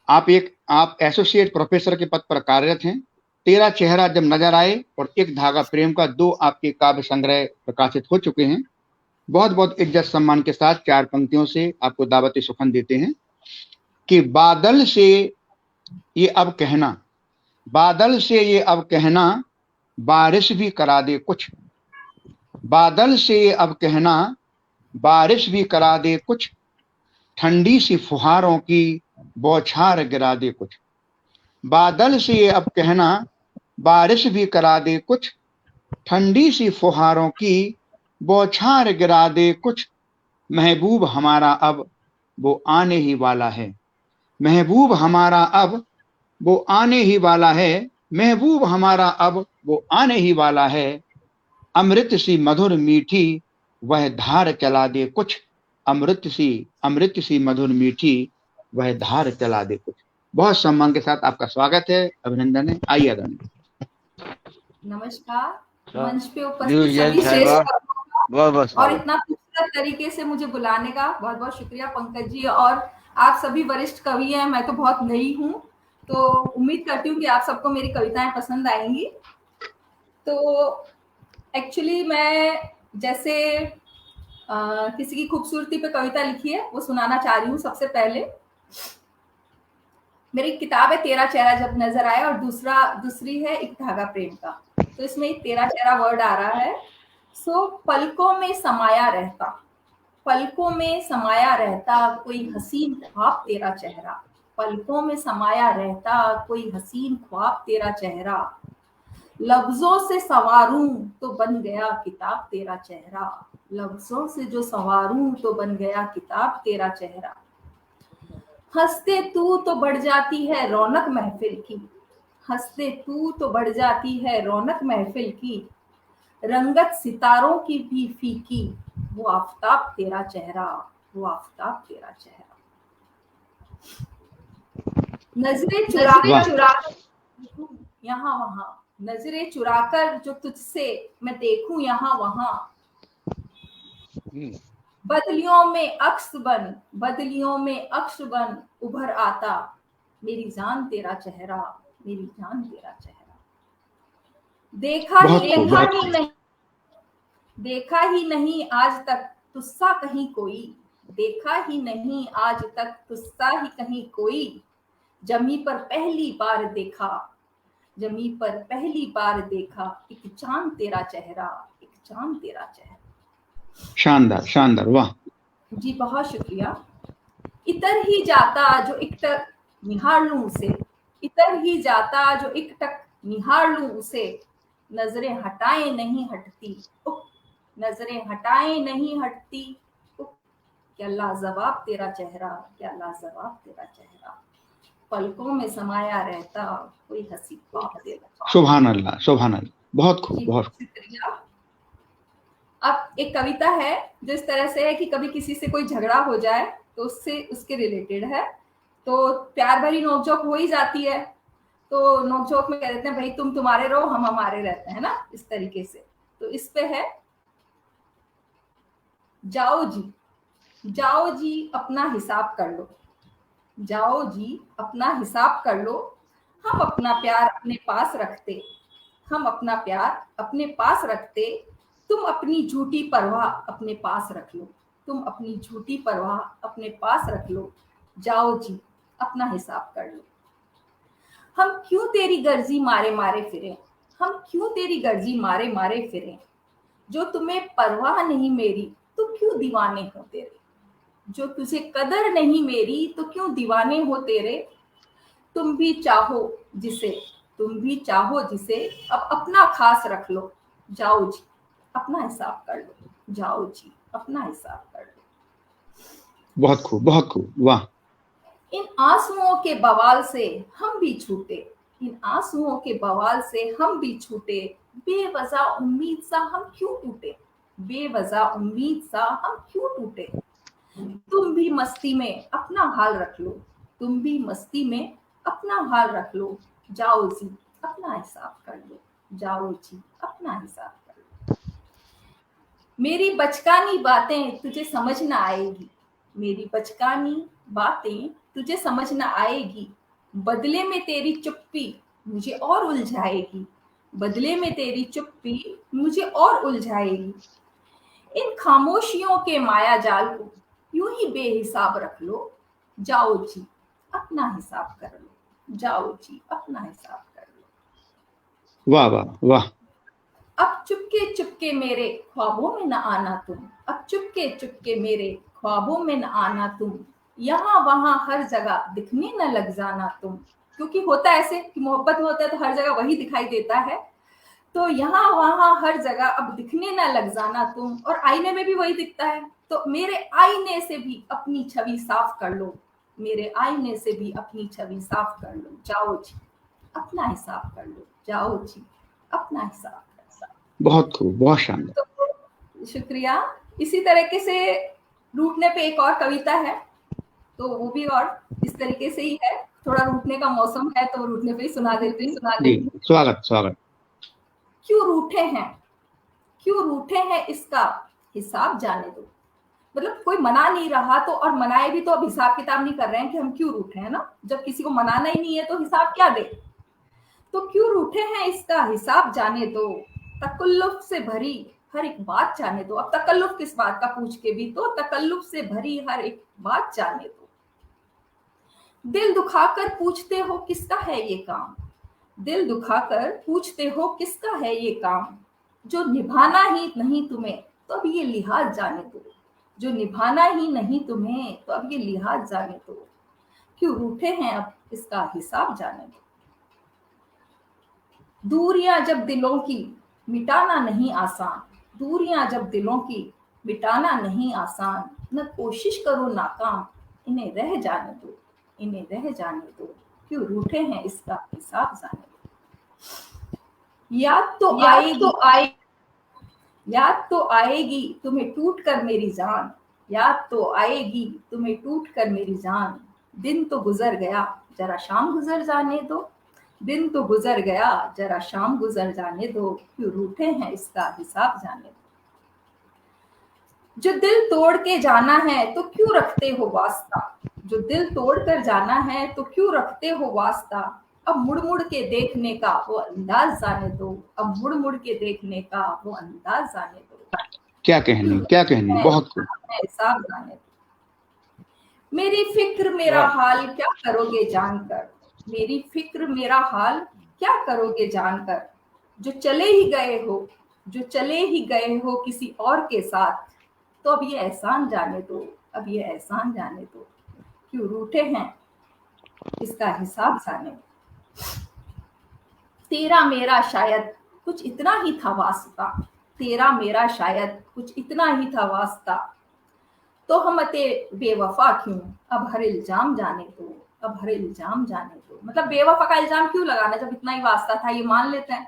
आप एसोसिएट प्रोफेसर के पद पर कार्यरत हैं। तेरा चेहरा जब नजर आए और एक धागा प्रेम का 2 आपके काव्य संग्रह प्रकाशित हो चुके हैं। बहुत बहुत इज्जत सम्मान के साथ 4 पंक्तियों से आपको दावत सुखन देते हैं कि बादल से ये अब कहना, बादल से ये अब कहना, बारिश भी करा दे कुछ, बादल से ये अब कहना, बारिश भी करा दे कुछ, ठंडी सी फुहारों की बौछार गिरा दे कुछ, बादल से ये अब कहना, बारिश भी करा दे कुछ, ठंडी सी फुहारों की बौछार गिरा दे कुछ, महबूब हमारा अब वो आने ही वाला है, महबूब हमारा अब वो आने ही वाला है, महबूब हमारा अब वो आने ही वाला है, अमृत सी मधुर मीठी वह धार चला दे कुछ, अमृत सी मधुर मीठी वह धार चला दे कुछ। बहुत सम्मान के साथ आपका स्वागत है, अभिनंदन है। आइए आदरणीय। नमस्कार। मंच पे उपस्थित सभी श्रेष्ठ और इतना खूबसूरत तरीके से मुझे बुलाने का बहुत बहुत शुक्रिया पंकज जी, और आप सभी वरिष्ठ कवि हैं, मैं तो बहुत नई हूँ, तो उम्मीद करती हूँ कि आप सबको मेरी कविताएं पसंद आएंगी। तो एक्चुअली मैं जैसे किसी की खूबसूरती पे कविता लिखी है वो सुनाना चाह रही हूँ। सबसे पहले मेरी किताब है तेरा चेहरा जब नजर आए, और दूसरी है एक धागा प्रेम का। तो इसमें एक तेरा चेहरा वर्ड आ रहा है। सो पलकों में समाया रहता, पलकों में समाया रहता कोई हसीन ख्वाब तेरा चेहरा, पलकों में समाया रहता कोई हसीन ख्वाब तेरा चेहरा, लफ्जों से संवारूं तो बन गया किताब तेरा चेहरा, लफ्जों से जो संवारूं तो बन गया किताब तेरा चेहरा, हंसते तू तो बढ़ जाती है रौनक महफिल की, हंसते तू तो बढ़ जाती है रौनक महफिल की, रंगत सितारों की भी फीकी, वो आफताब तेरा चेहरा, वो आफताब तेरा चेहरा, नजरें चुरा यहाँ वहां, नजरें चुराकर जो तुझसे मैं देखूं यहाँ वहां, बदलियों में अक्स बन, बदलियों में अक्स बन उभर आता, मेरी जान तेरा चेहरा, मेरी जान तेरा चेहरा, देखा ही नहीं आज तक तुस्सा कहीं कोई, देखा ही नहीं आज तक तुस्सा ही कहीं कोई, जमी पर पहली बार देखा, जमी पर पहली बार देखा एक चांद तेरा चेहरा, एक चांद तेरा चेहरा। शानदार शानदार, वाह जी बहुत शुक्रिया। इतर ही जाता जो एकटक निहार लूं उसे, इतर ही जाता जो एकटक निहार लूं उसे, नजरें हटाए नहीं हटती, नजरें हटाए नहीं हटती, क्या लाजवाब तेरा चेहरा, क्या लाजवाब तेरा चेहरा, पलकों में समाया रहता कोई हंसी ख्वाब तेरा। सुभान अल्लाह, सुभान अल्लाह, बहुत खूब, बहुत शुक्रिया। अब एक कविता है जो इस तरह से है कि कभी किसी से कोई झगड़ा हो जाए तो उससे उसके रिलेटेड है, तो प्यार भरी नोकझोंक हो ही जाती है, तो नोकझोंक में कह देते हैं भाई तुम तुम्हारे रहो हम हमारे रहते हैं ना, इस तरीके से। तो इस पे है, जाओ जी, जाओ जी अपना हिसाब कर लो, जाओ जी अपना हिसाब कर लो, हम अपना प्यार अपने पास रखते, हम अपना प्यार अपने पास रखते, तुम अपनी झूठी परवाह अपने पास रख लो, तुम अपनी झूठी परवाह अपने पास रख लो, जाओ जी अपना हिसाब कर लो। हम क्यों तेरी गर्जी मारे मारे फिरें, हम क्यों तेरी गर्जी मारे मारे फिरें, जो तुम्हें परवाह नहीं मेरी तो क्यों दीवाने हो तेरे, जो तुझे कदर नहीं मेरी तो क्यों दीवाने हो तेरे, तुम भी चाहो जिसे, तुम भी चाहो जिसे अब अपना खास रख लो, जाओ जी अपना हिसाब कर लो, जाओ जी अपना हिसाब कर लो। बहुत खूब, बहुत खूब, वाह। इन आंसुओं के बवाल से हम भी छूटे, इन आंसुओं के बवाल से हम भी छूटे, बेवजह उम्मीद सा हम क्यों टूटे, बेवजह उम्मीद सा हम क्यों टूटे, तुम भी मस्ती में अपना हाल रख लो, तुम भी मस्ती में अपना हाल रख लो, जाओ जी अपना हिसाब कर लो, जाओ जी अपना हिसाब कर लो। मेरी बचकानी बातें तुझे समझ ना आएगी, मेरी बचकानी बातें तुझे समझ ना आएगी, बदले में तेरी चुप्पी मुझे और उलझाएगी, बदले में तेरी चुप्पी मुझे और उलझाएगी, इन खामोशियों के माया जाल को यूं ही बेहिसाब रख लो, जाओ जी अपना हिसाब कर लो, जाओ जी अपना हिसाब कर लो। वाह वाह वाह। अब चुपके चुपके मेरे ख्वाबों में न आना तुम, अब चुपके चुपके मेरे ख्वाबों में न आना तुम, यहाँ वहां हर जगह दिखने न लग जाना तुम, क्योंकि होता है ऐसे कि मोहब्बत में होता है तो हर जगह वही दिखाई देता है, तो यहाँ वहां हर जगह अब दिखने न लग जाना तुम, और आईने में भी वही दिखता है, तो मेरे आईने से भी अपनी छवि साफ कर लो, मेरे आईने से भी अपनी छवि साफ कर लो, जाओ जी अपना हिसाब कर लो, जाओ जी अपना हिसाब कर लो। बहुत खूब, बहुत शानदार। तो शुक्रिया। इसी तरीके से रूठने पे एक और कविता है, तो वो भी और इस तरीके से ही है, थोड़ा रूठने का मौसम है तो रूठने पे ही सुना देती हूँ। स्वागत स्वागत। क्यों रूठे हैं, क्यों रूठे हैं इसका हिसाब जाने दो, मतलब कोई मना नहीं रहा तो, और मनाए भी तो अब हिसाब किताब नहीं कर रहे हैं कि हम क्यों रूठे हैं ना, जब किसी को मनाना ही नहीं है तो हिसाब क्या दे, तो क्यों रूठे हैं इसका हिसाब जाने दो, तकल्लुफ से भरी हर एक बात जाने दो, अब तकल्लुफ किस बात का पूछ के भी, तो तकल्लुफ से भरी हर एक बात जाने दो, दिल दुखाकर पूछते हो किसका है ये काम, दिल दुखाकर पूछते हो किसका है ये काम, जो निभाना ही नहीं तुम्हें तो अब ये लिहाज जाने दो, जो निभाना ही नहीं तुम्हें तो अब ये लिहाज जाने दो, क्यों रूठे हैं अब इसका हिसाब जाने दो। दूरियां जब दिलों की मिटाना नहीं आसान, दूरियां जब दिलों की मिटाना नहीं आसान, न कोशिश करो नाकाम, इन्हें रह जाने दो, इन्हें रह जाने दो, क्यों रूठे हैं इसका हिसाब जाने दो। याद तो आएगी तुम्हें टूट कर मेरी जान, याद तो आएगी तुम्हें टूट कर मेरी जान, दिन तो गुजर गया जरा शाम गुजर जाने दो, दिन तो गुजर गया जरा शाम गुजर जाने दो, क्यों रूठे हैं इसका हिसाब जाने दो। जो दिल तोड़ के जाना है तो क्यों रखते हो वास्ता, जो दिल तोड़ कर जाना है तो क्यों रखते हो वास्ता, अब मुड़ मुड़ के देखने का वो अंदाज जाने दो, अब मुड़ मुड़ के देखने का वो अंदाज जाने दो। क्या कहने बहुत हिसाब जाने दो। मेरी फिक्र मेरा हाल क्या करोगे जानकर, मेरी फिक्र मेरा हाल क्या करोगे जानकर, जो चले ही गए हो, जो चले ही गए हो किसी और के साथ, तो अब ये एहसान जाने दो, अब ये एहसान जाने दो, क्यों रूठे हैं इसका हिसाब जाने दो। तेरा मेरा शायद कुछ इतना ही था वास्ता, तेरा मेरा शायद कुछ इतना ही था वास्ता, तो हम अते बेवफा क्यों अब हर इल्जाम जाने दो, अब हर इल्जाम जाने दो। मतलब बेवफा का इल्जाम क्यों लगाना जब इतना ही वास्ता था, ये मान लेते हैं,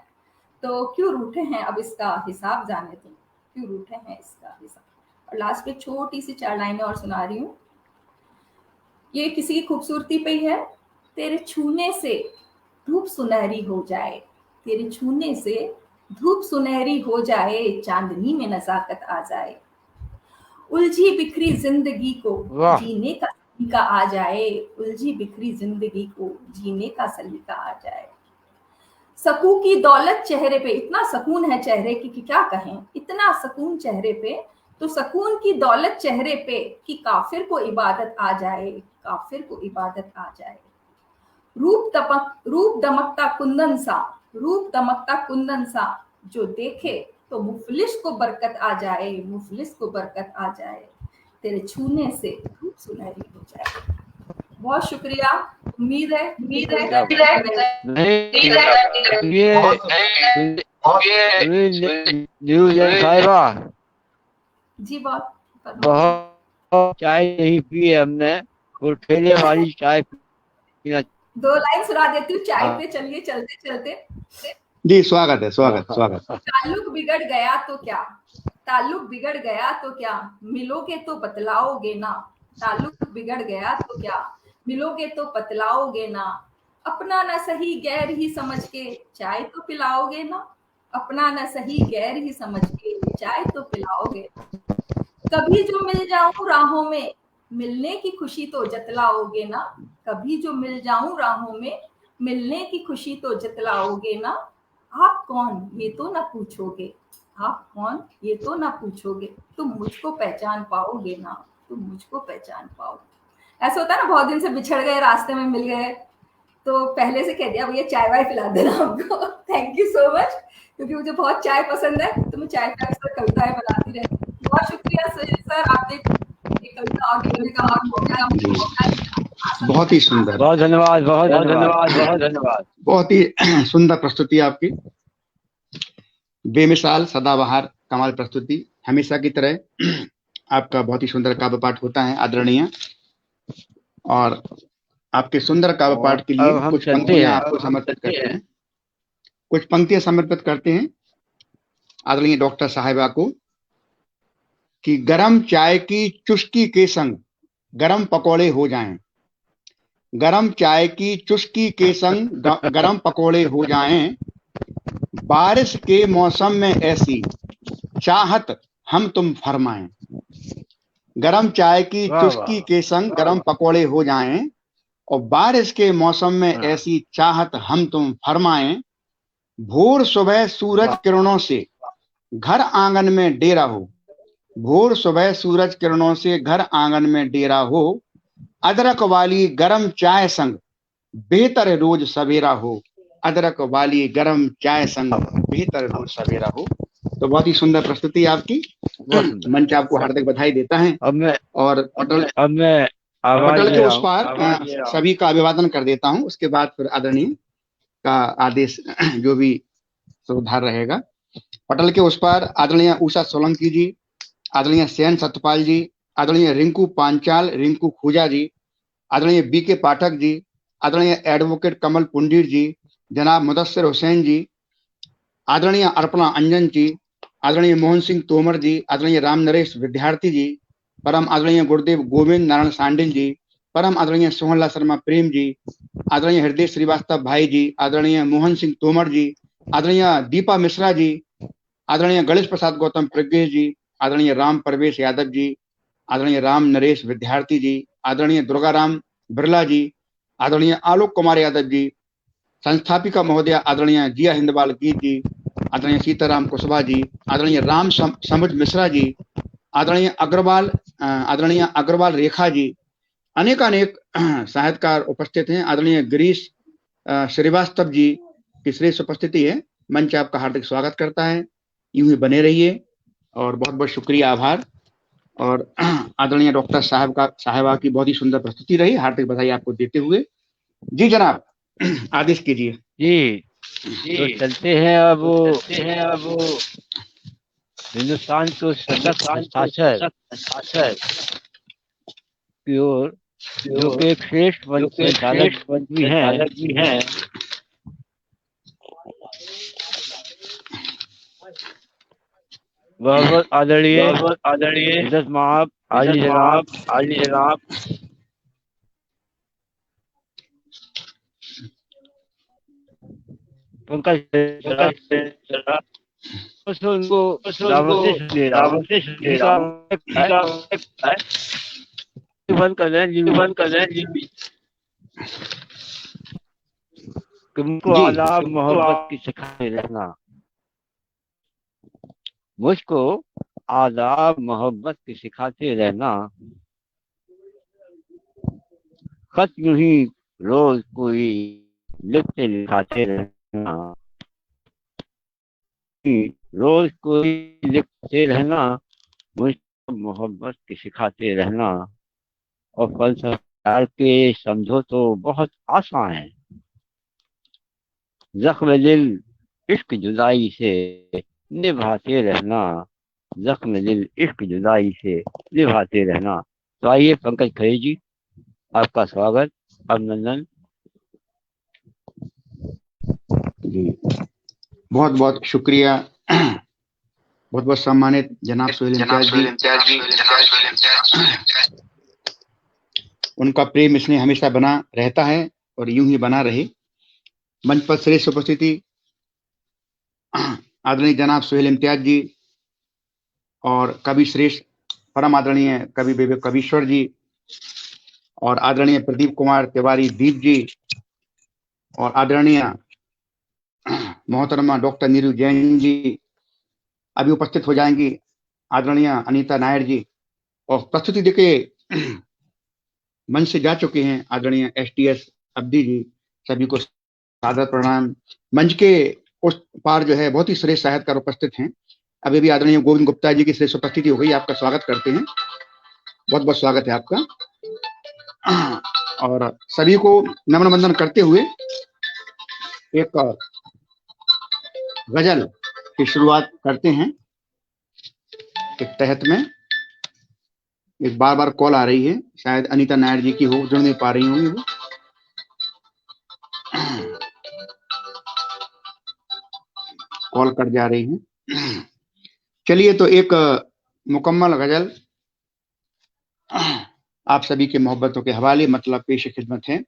तो क्यों रूठे हैं अब इसका हिसाब जाने दो, क्यों रूठे हैं इसका हिसाब। और लास्ट पे छोटी सी 4 लाइनें और सुना रही हूँ, ये किसी की खूबसूरती पे ही है। तेरे छूने से धूप सुनहरी हो जाए, तेरे छूने से धूप सुनहरी हो जाए, चांदनी में नजाकत आ जाए, उलझी बिखरी जिंदगी को जीने का सलीका आ जाए, उलझी बिखरी जिंदगी को जीने का सलीका आ जाए। सकून की दौलत चेहरे पे, इतना सकून है चेहरे की कि क्या कहें, इतना सकून चेहरे पे, तो सकून की दौलत चेहरे पे कि काफिर को इबादत आ जाए, काफिर को इबादत आ जाए। रूप दमकता कुंदन सा, रूप दमकता कुंदन सा, जो देखे तो मुफलिस को बरकत आ जाए, मुफलिस को बरकत आ जाए, तेरे छूने से धूप सुनहरी हो जाए। बहुत शुक्रिया। उम्मीद है जी बहुत चाय नहीं पी है हमने, और ठेले वाली चाय पीना। 2 लाइन सुना देती हूँ चाय पे, चलिए चलते चलते जी। स्वागत है, स्वागत। ताल्लुक बिगड़ गया तो क्या, ताल्लुक बिगड़ गया तो क्या, मिलोगे तो बतलाओगे ना, ताल्लुक बिगड़ गया तो क्या, मिलोगे तो बतलाओगे ना, अपना न सही गैर ही समझ के चाय तो पिलाओगे ना, अपना न सही गैर ही समझ के चाय तो पिलाओगे। कभी जो मिल जाऊं राहों में मिलने की खुशी तो जतलाओगे ना, कभी जो मिल जाऊं राहों में मिलने की खुशी तो जतलाओगे ना। आप कौन ये तो ना पूछोगे, आप कौन ये तो ना पूछोगे, तुम मुझको पहचान पाओगे ना, तुम मुझको पहचान पाओगे। ऐसा होता है ना, बहुत दिन से बिछड़ गए, रास्ते में मिल गए, तो पहले से कह दिया भैया चाय वाय पिला देना हमको। थैंक यू सो मच, क्योंकि मुझे बहुत चाय पसंद है, तो मैं चाय पे अक्सर कविताएं बनाती रहती हूँ। बहुत शुक्रिया सर, आपने कविता आगे बोलने का बहुत ही सुंदर, बहुत धन्यवाद, बहुत धन्यवाद, बहुत धन्यवाद। बहुत ही सुंदर प्रस्तुति आपकी, बेमिसाल, सदाबहार, कमाल प्रस्तुति। हमेशा की तरह आपका बहुत ही सुंदर काव्य पाठ होता है, आदरणीय। और आपके सुंदर काव्य पाठ के लिए कुछ पंक्तियां आपको समर्पित करते हैं, कुछ पंक्तियां समर्पित करते हैं आदरणीय डॉक्टर साहिबा को, कि गरम चाय की चुस्की के संग गरम पकौड़े हो जाएं, गरम चाय की चुस्की के संग गरम पकौड़े हो जाएं, बारिश के मौसम में ऐसी चाहत हम तुम फरमाएं, गरम चाय की चुस्की के संग गरम पकौड़े हो जाएं, और बारिश के मौसम में ऐसी चाहत हम तुम फरमाएं, भोर सुबह सूरज किरणों से घर आंगन में डेरा हो, भोर सुबह सूरज किरणों से घर आंगन में डेरा हो, अदरक वाली गरम चाय संग बेहतर रोज सवेरा हो, अदरक वाली गरम चाय संग बेहतर रोज सवेरा हो। तो बहुत ही सुंदर प्रस्तुति आपकी, मंच आपको हार्दिक बधाई देता है। और पटल के उस पार सभी का अभिवादन कर देता हूँ, उसके बाद फिर आदरणीय का आदेश जो भी सुधार रहेगा। पटल के उस पार आदरणीय उषा सोलंकी जी, आदरणीय सेन सत्यपाल जी, आदरणीय रिंकू पांचाल रिंकू खूजा जी, आदरणीय बी के पाठक जी, आदरणीय एडवोकेट कमल पुंडीर जी, जनाब मुदस्सिर हुसैन जी, आदरणीय अर्पणा अंजन जी, आदरणीय मोहन सिंह तोमर जी, आदरणीय राम नरेश विद्यार्थी जी, परम आदरणीय गुरुदेव गोविंद नारायण सांडिल जी, परम आदरणीय सोहनलाल शर्मा प्रेम जी, आदरणीय हृदय श्रीवास्तव भाई जी, आदरणीय मोहन सिंह तोमर जी, आदरणीय दीपा मिश्रा जी, आदरणीय गणेश प्रसाद गौतम प्रज्ञेश जी, आदरणीय राम परवेश यादव जी, आदरणीय राम नरेश विद्यार्थी जी, आदरणीय दुर्गाराम बिरला जी, आदरणीय आलोक कुमार यादव जी, संस्थापिका महोदया आदरणीय जिया हिंदवाल गीत जी, आदरणीय सीताराम कुशवाहा जी, आदरणीय राम समुझ मिश्रा जी, आदरणीय अग्रवाल रेखा जी, अनेक साहित्यकार उपस्थित हैं। आदरणीय गिरीश श्रीवास्तव जी की श्रेष्ठ उपस्थिति है। मंच आपका हार्दिक स्वागत करता है, यूं ही बने रहिए और बहुत बहुत शुक्रिया, आभार। और आदरणीय डॉक्टर साहबा की बहुत ही सुंदर प्रस्तुति रही, हार्दिक बधाई आपको देते हुए। जी जनाब, आदेश कीजिए। जी तो चलते हैं अब हिंदुस्तान को सशक्त हस्ताक्षर की ओर, जो कि एक श्रेष्ठ संचालक भी हैं बहुत आदरणीय जनाब पंकज उनको बंद कर दें तुमको आदाब मोहब्बत की सिखाते रहना, मुझको आदाब मोहब्बत की सिखाते रहना, खत यूं ही रोज कोई लिखते लिखाते रहना, रोज कोई लिखते रहना, मुझको मोहब्बत की सिखाते रहना, और फलसफा के समझो तो बहुत आसान है, जख्म दिल इश्क जुदाई से निभाते रहना, जख्म दिल इश्क जुदाई से निभाते रहना। तो आइए पंकज खरे जी, आपका स्वागत, अभिनंदन जी। बहुत बहुत शुक्रिया, बहुत बहुत सम्मानित जनाब सोहेल इम्तियाज जी। उनका प्रेम इसमें हमेशा बना रहता है और यूं ही बना रहे। मंच पर श्रेष्ठ उपस्थिति आदरणीय जनाब सोहेल इम्तियाज जी और कवि श्रेष्ठ परम आदरणीय कवि विवेक कवीश्वर जी और आदरणीय प्रदीप कुमार तिवारी दीप जी और आदरणीय मोहतरमा डॉक्टर नीरू जैन जी अभी उपस्थित हो जाएंगी, आदरणीय अनीता नायर जी, और प्रस्तुति देके मंच से जा चुके हैं आदरणीय STS अब्दी जी, सभी को सादर प्रणाम। मंच के उस पार जो है बहुत ही श्रेष्ठ साहित्यकार उपस्थित हैं। अभी भी आदरणीय गोविंद गुप्ता जी की श्रेष्ठ उपस्थिति हो गई, आपका स्वागत करते हैं, बहुत बहुत स्वागत है आपका। और सभी को नमन वंदन करते हुए एक गजल की शुरुआत करते हैं। एक तहत में एक बार कॉल आ रही है, शायद अनीता नायर जी की हो, जुड़ नहीं पा रही होंगी वो। कॉल कर जा रही हैं। चलिए तो एक मुकम्मल गजल आप सभी के मोहब्बतों के हवाले मतलब पेश खिदमत है।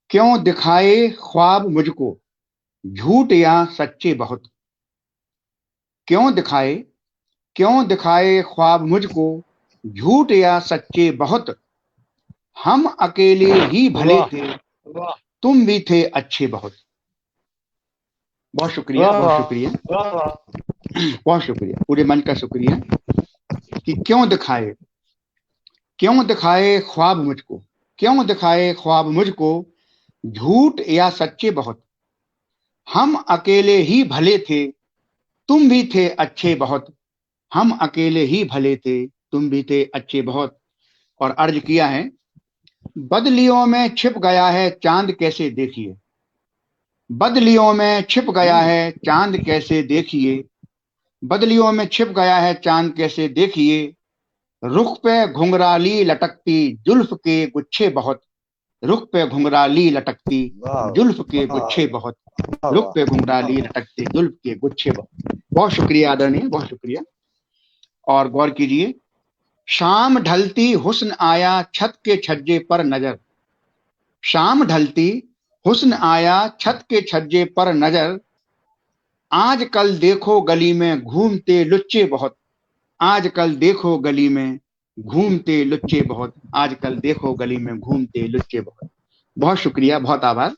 क्यों दिखाए ख्वाब मुझको झूठ या सच्चे बहुत, क्यों दिखाए ख्वाब मुझको झूठ या सच्चे बहुत, हम अकेले ही भले थे तुम भी थे अच्छे बहुत। बहुत शुक्रिया, बहुत शुक्रिया, बहुत शुक्रिया, पूरे मन का शुक्रिया कि क्यों दिखाए ख्वाब मुझको, क्यों दिखाए ख्वाब मुझको झूठ या सच्चे बहुत, हम अकेले ही भले थे, तुम भी थे अच्छे बहुत, हम अकेले ही भले थे, तुम भी थे अच्छे बहुत। और अर्ज किया है, बदलियों में छिप गया है चांद कैसे देखिए, बदलियों में छिप गया है चांद कैसे देखिए, बदलियों में छिप गया है चांद कैसे देखिए, रुख पे घुंघराली लटकती जुल्फ के गुच्छे बहुत, रुख पे घुंघराली लटकती जुल्फ के गुच्छे बहुत, रुख पे घुंघराली लटकते जुल्फ के गुच्छे बहुत। बहुत शुक्रिया आदरणीय, बहुत शुक्रिया। और गौर कीजिए, शाम ढलती हुस्न आया छत के छज्जे पर नजर, शाम ढलती हुस्न आया छत के छज्जे पर नजर, आजकल देखो गली में घूमते लुच्चे बहुत, आजकल देखो गली में घूमते लुच्चे बहुत, आजकल देखो गली में घूमते लुच्चे बहुत। बहुत शुक्रिया, बहुत आभार।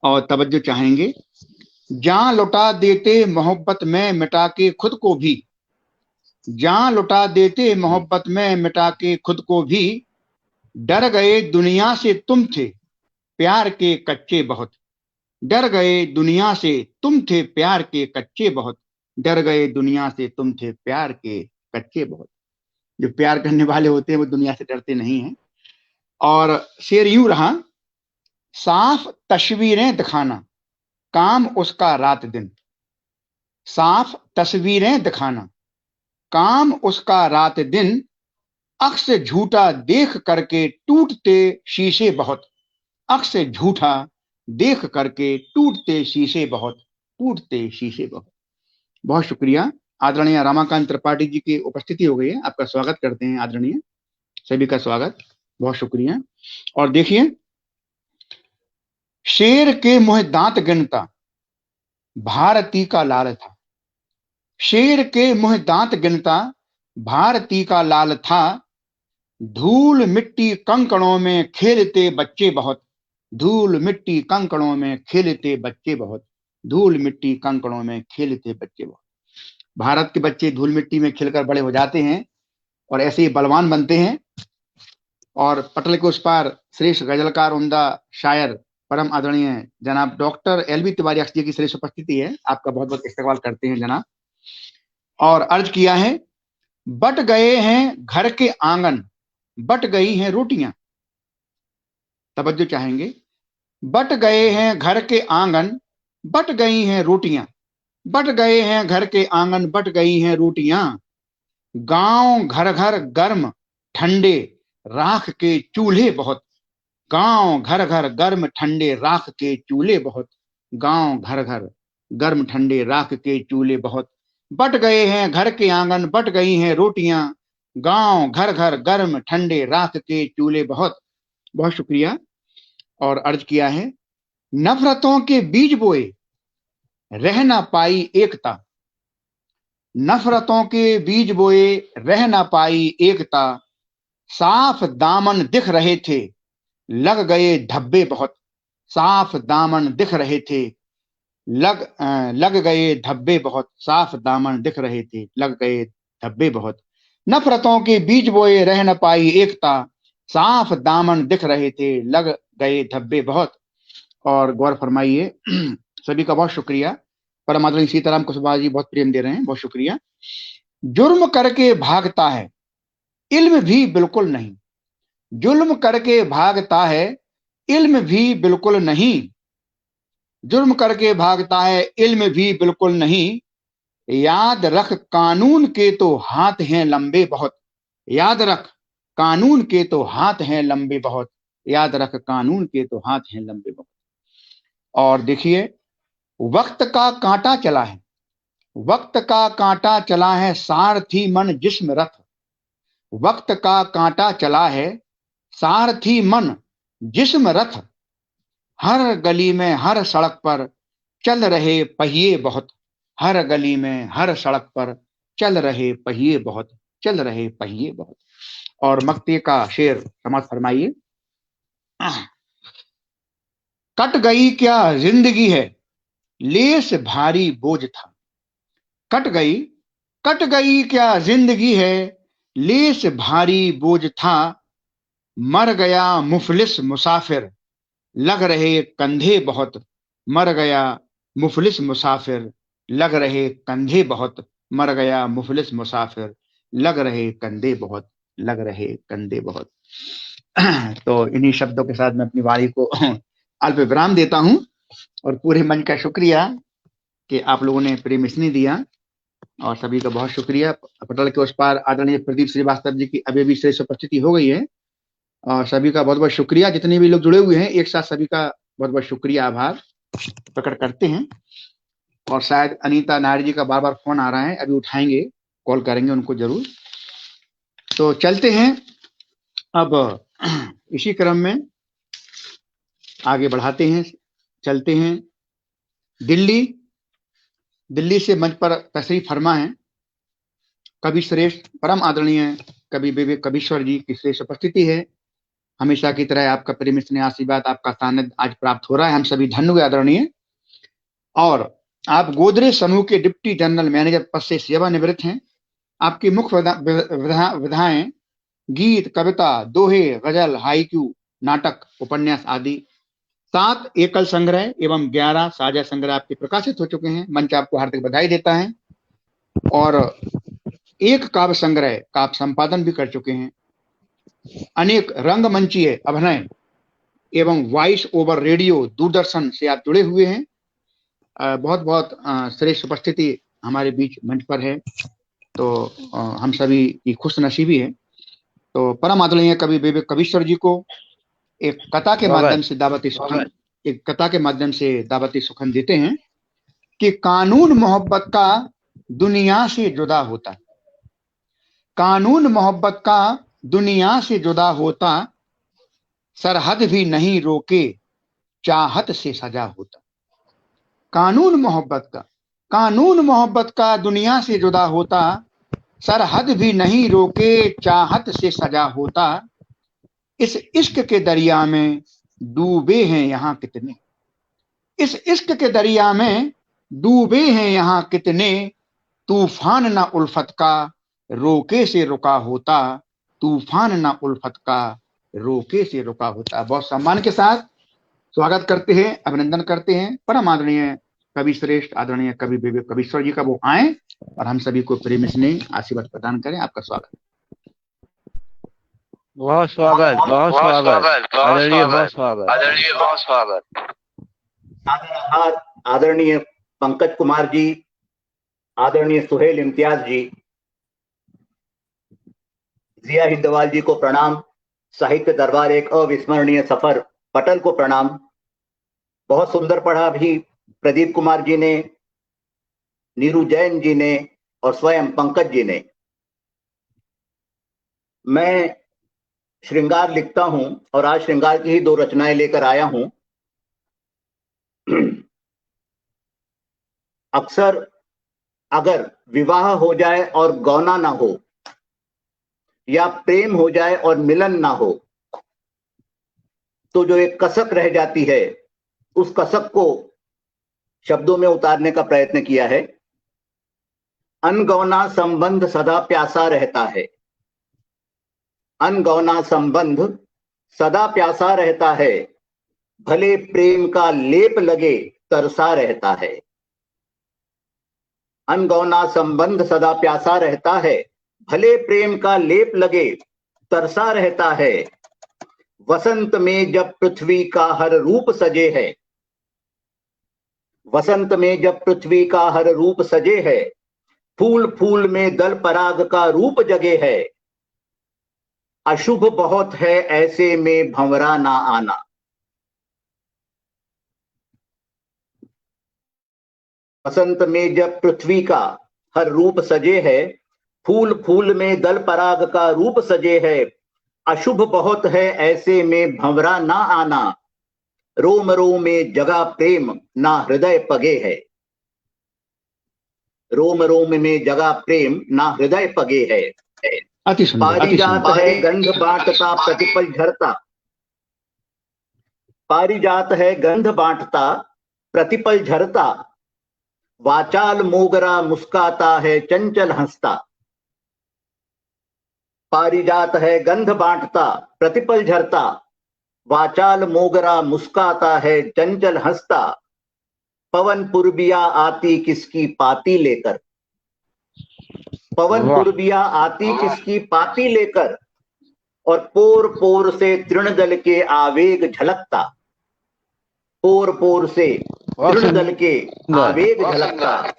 और तवज्जो चाहेंगे, जान लुटा देते मोहब्बत में मिटा के खुद को भी, जान लुटा देते मोहब्बत में मिटा के खुद को भी, डर गए दुनिया से तुम थे प्यार के कच्चे बहुत, डर गए दुनिया से तुम थे प्यार के कच्चे बहुत, डर गए दुनिया से तुम थे प्यार के कच्चे बहुत। जो प्यार करने वाले होते हैं वो दुनिया से डरते नहीं हैं। और शेर यूं रहा, साफ तस्वीरें दिखाना काम उसका रात दिन, साफ तस्वीरें दिखाना काम उसका रात दिन, अक्स झूठा देख करके टूटते शीशे बहुत, अक्स झूठा देख करके टूटते शीशे बहुत, टूटते शीशे बहुत। बहुत शुक्रिया। आदरणीय रमाकांत त्रिपाठी जी की उपस्थिति हो गई है, आपका स्वागत करते हैं आदरणीय, सभी का स्वागत, बहुत शुक्रिया। और देखिए, शेर के मुंह दांत गिनता भारती का लाल था, शेर के मुंह दांत गिनता भारती का लाल था, धूल मिट्टी कंकड़ों में खेलते बच्चे बहुत, धूल मिट्टी कंकड़ों में खेलते बच्चे बहुत, धूल मिट्टी कंकड़ों में खेलते बच्चे बहुत। भारत के बच्चे धूल मिट्टी में खेलकर बड़े हो जाते हैं और ऐसे ही बलवान बनते हैं। और पटल के उस पार श्रेष्ठ गजलकार, उम्दा शायर, परम आदरणीय जनाब डॉक्टर एलबी तिवारी अक्स जी की श्रेष्ठ उपस्थिति है, आपका बहुत बहुत इस्तेमाल करते हैं जनाब। और अर्ज किया है, बट गए हैं घर के आंगन बट गई हैं रोटियां, तवज्जो चाहेंगे, बट गए हैं घर के आंगन बट गई हैं रोटियां, बट गए हैं घर के आंगन बट गई हैं रोटियां, गांव घर घर गर्म ठंडे राख के चूल्हे बहुत, गांव घर घर गर्म ठंडे राख के चूल्हे बहुत, गांव घर घर गर्म ठंडे राख के चूल्हे बहुत, बट गए हैं घर के आंगन बट गई हैं रोटियां, गांव घर घर गर्म ठंडे राख के चूल्हे बहुत। बहुत शुक्रिया। और अर्ज किया है, नफरतों के बीज बोए रह ना पाई एकता, नफरतों के बीज बोए रह ना पाई एकता, साफ दामन दिख रहे थे लग गए धब्बे बहुत, साफ दामन दिख रहे थे लग गए धब्बे बहुत, साफ दामन दिख रहे थे लग गए धब्बे बहुत, नफरतों के बीज बोए रह न पाई एकता, साफ दामन दिख रहे थे लग गए धब्बे बहुत। और गौर फरमाइए, सभी का बहुत शुक्रिया। परम आदरणीय सीताराम कुशवाहा जी बहुत प्रेम दे रहे हैं, बहुत शुक्रिया। जुर्म करके भागता है इल्म भी बिल्कुल नहीं, जुल्म करके भागता है इल्म भी बिल्कुल नहीं, जुर्म करके भागता है इल्म भी बिल्कुल नहीं, याद रख कानून के तो हाथ हैं लंबे बहुत, याद रख कानून के तो हाथ हैं लंबे बहुत, याद रख कानून के तो हाथ हैं लंबे बहुत। और देखिए, वक्त का कांटा चला है, वक्त का कांटा चला है सारथी मन जिस्म रथ, वक्त का कांटा चला है सारथी मन जिस्म रथ, हर गली में हर सड़क पर चल रहे पहिए बहुत, हर गली में हर सड़क पर चल रहे पहिए बहुत, चल रहे पहिए बहुत। और मक्ते का शेर समाप्त फरमाइए, कट गई क्या जिंदगी है लेस भारी बोझ था, कट गई क्या जिंदगी है लेस भारी बोझ था, मर गया मुफलिस मुसाफिर लग रहे कंधे बहुत, मर गया मुफलिस मुसाफिर। लग रहे कंधे बहुत, मर गया मुफलिस मुसाफिर। लग रहे कंधे बहुत, लग रहे कंधे बहुत। तो इन्हीं शब्दों के साथ मैं अपनी वाणी को अल्प विराम देता हूं और पूरे मंच का शुक्रिया कि आप लोगों ने प्रेमस्नी दिया, और सभी का बहुत शुक्रिया। पटल के उस पार आदरणीय प्रदीप श्रीवास्तव जी की अभी भी श्रेष्ठ उपस्थिति हो गई है, और सभी का बहुत बहुत शुक्रिया। जितने भी लोग जुड़े हुए हैं एक साथ सभी का बहुत बहुत शुक्रिया, आभार प्रकट करते हैं। और शायद अनीता नायर जी का बार बार फोन आ रहा है, अभी उठाएंगे, कॉल करेंगे उनको जरूर। तो चलते हैं अब इसी क्रम में आगे बढ़ाते हैं, चलते हैं। दिल्ली से मंच पर तशरीफ फरमा है कवि श्रेष्ठ परम आदरणीय कवि विवेक कवीश्वर जी की श्रेष्ठ उपस्थिति है। हमेशा की तरह आपका प्रेम स्नेह आशीर्वाद, आपका सानिध्य आज प्राप्त हो रहा है, हम सभी धन्य हुए आदरणीय। और आप गोदरेज समूह के डिप्टी जनरल मैनेजर पद से सेवानिवृत्त हैं। आपकी मुख्य विधाएं गीत, कविता, दोहे, गजल, हाइकू, नाटक, उपन्यास आदि। 7 एकल संग्रह एवं 11 साझा संग्रह आपके प्रकाशित हो चुके हैं। मंच आपको हार्दिक बधाई देता है। और एक काव्य संग्रह का आप संपादन भी कर चुके हैं। अनेक रंगमंचीय अभिनय एवं वॉइस ओवर रेडियो दूरदर्शन से आप जुड़े हुए हैं। बहुत बहुत श्रेष्ठ उपस्थिति हमारे बीच मंच पर है, तो हम सभी की खुश नसीबी है। तो परम आदरणीय कवि विवेक कवीश्वर जी को एक कथा के माध्यम से दावती सुखन देते हैं कि कानून मोहब्बत का दुनिया से जुदा होता, कानून मोहब्बत का दुनिया से जुदा होता, सरहद भी नहीं रोके चाहत से सजा होता। कानून मोहब्बत का दुनिया से जुदा होता, सरहद भी नहीं रोके चाहत से सजा होता। इस इश्क के दरिया में डूबे हैं यहाँ कितने, इस इश्क के दरिया में डूबे हैं यहाँ कितने। तूफान ना उल्फत का रोके से रुका होता, तूफान ना उल्फत का रोके से रुका होता। बहुत सम्मान के साथ स्वागत करते हैं, अभिनंदन करते हैं परम आदरणीय कवि श्रेष्ठ आदरणीय कवि विवेक कवीश्वर जी का। वो आए और हम सभी को प्रेम स्नेह आशीर्वाद प्रदान करें। आपका स्वागत। बहुत स्वागत, बहुत स्वागत आदरणीय, बहुत स्वागत आदरणीय, बहुत स्वागत। आदरणीय पंकज कुमार जी, आदरणीय सुहेल इम्तियाज जी, जिया हिंदवाल जी को प्रणाम। साहित्य दरबार एक अविस्मरणीय सफर, पटल को प्रणाम। बहुत सुंदर पढ़ा भी प्रदीप कुमार जी ने, नीरू जैन जी ने और स्वयं पंकज जी ने। मैं श्रृंगार लिखता हूं और आज श्रृंगार की ही 2 रचनाएं लेकर आया हूं। अक्सर अगर विवाह हो जाए और गौना ना हो, या प्रेम हो जाए और मिलन ना हो, तो जो एक कसक रह जाती है, उस कसक को शब्दों में उतारने का प्रयत्न किया है। अनगौना संबंध सदा प्यासा रहता है, अनगौना संबंध सदा प्यासा रहता है, भले प्रेम का लेप लगे तरसा रहता है। अनगौना संबंध सदा प्यासा रहता है, भले प्रेम का लेप लगे तरसा रहता है। वसंत में जब पृथ्वी का हर रूप सजे है, वसंत में जब पृथ्वी का हर रूप सजे है, फूल फूल में दल पराग का रूप जगे है। अशुभ बहुत है ऐसे में भंवरा ना आना। वसंत में जब पृथ्वी का हर रूप सजे है, फूल फूल में दल पराग का रूप सजे है। अशुभ बहुत है ऐसे में भंवरा ना आना। रोम रोम में जगा प्रेम ना हृदय पगे है, रोम रोम में जगा प्रेम ना हृदय पगे है। पारिजात है गंध बांटता प्रतिपल झरता, पारिजात है गंध बांटता प्रतिपल झरता। वाचाल मोगरा मुस्काता है चंचल हंसता। पारिजात है गंध बांटता प्रतिपल झरता, वाचाल मोगरा मुस्काता है चंचल हंसता, पवन पुरबिया आती किसकी पाती लेकर, पवन पुरबिया आती किसकी पाती लेकर, और पोर पोर से तृणदल के आवेग झलकता, पोर पोर से तृणदल के आवेग झलकता।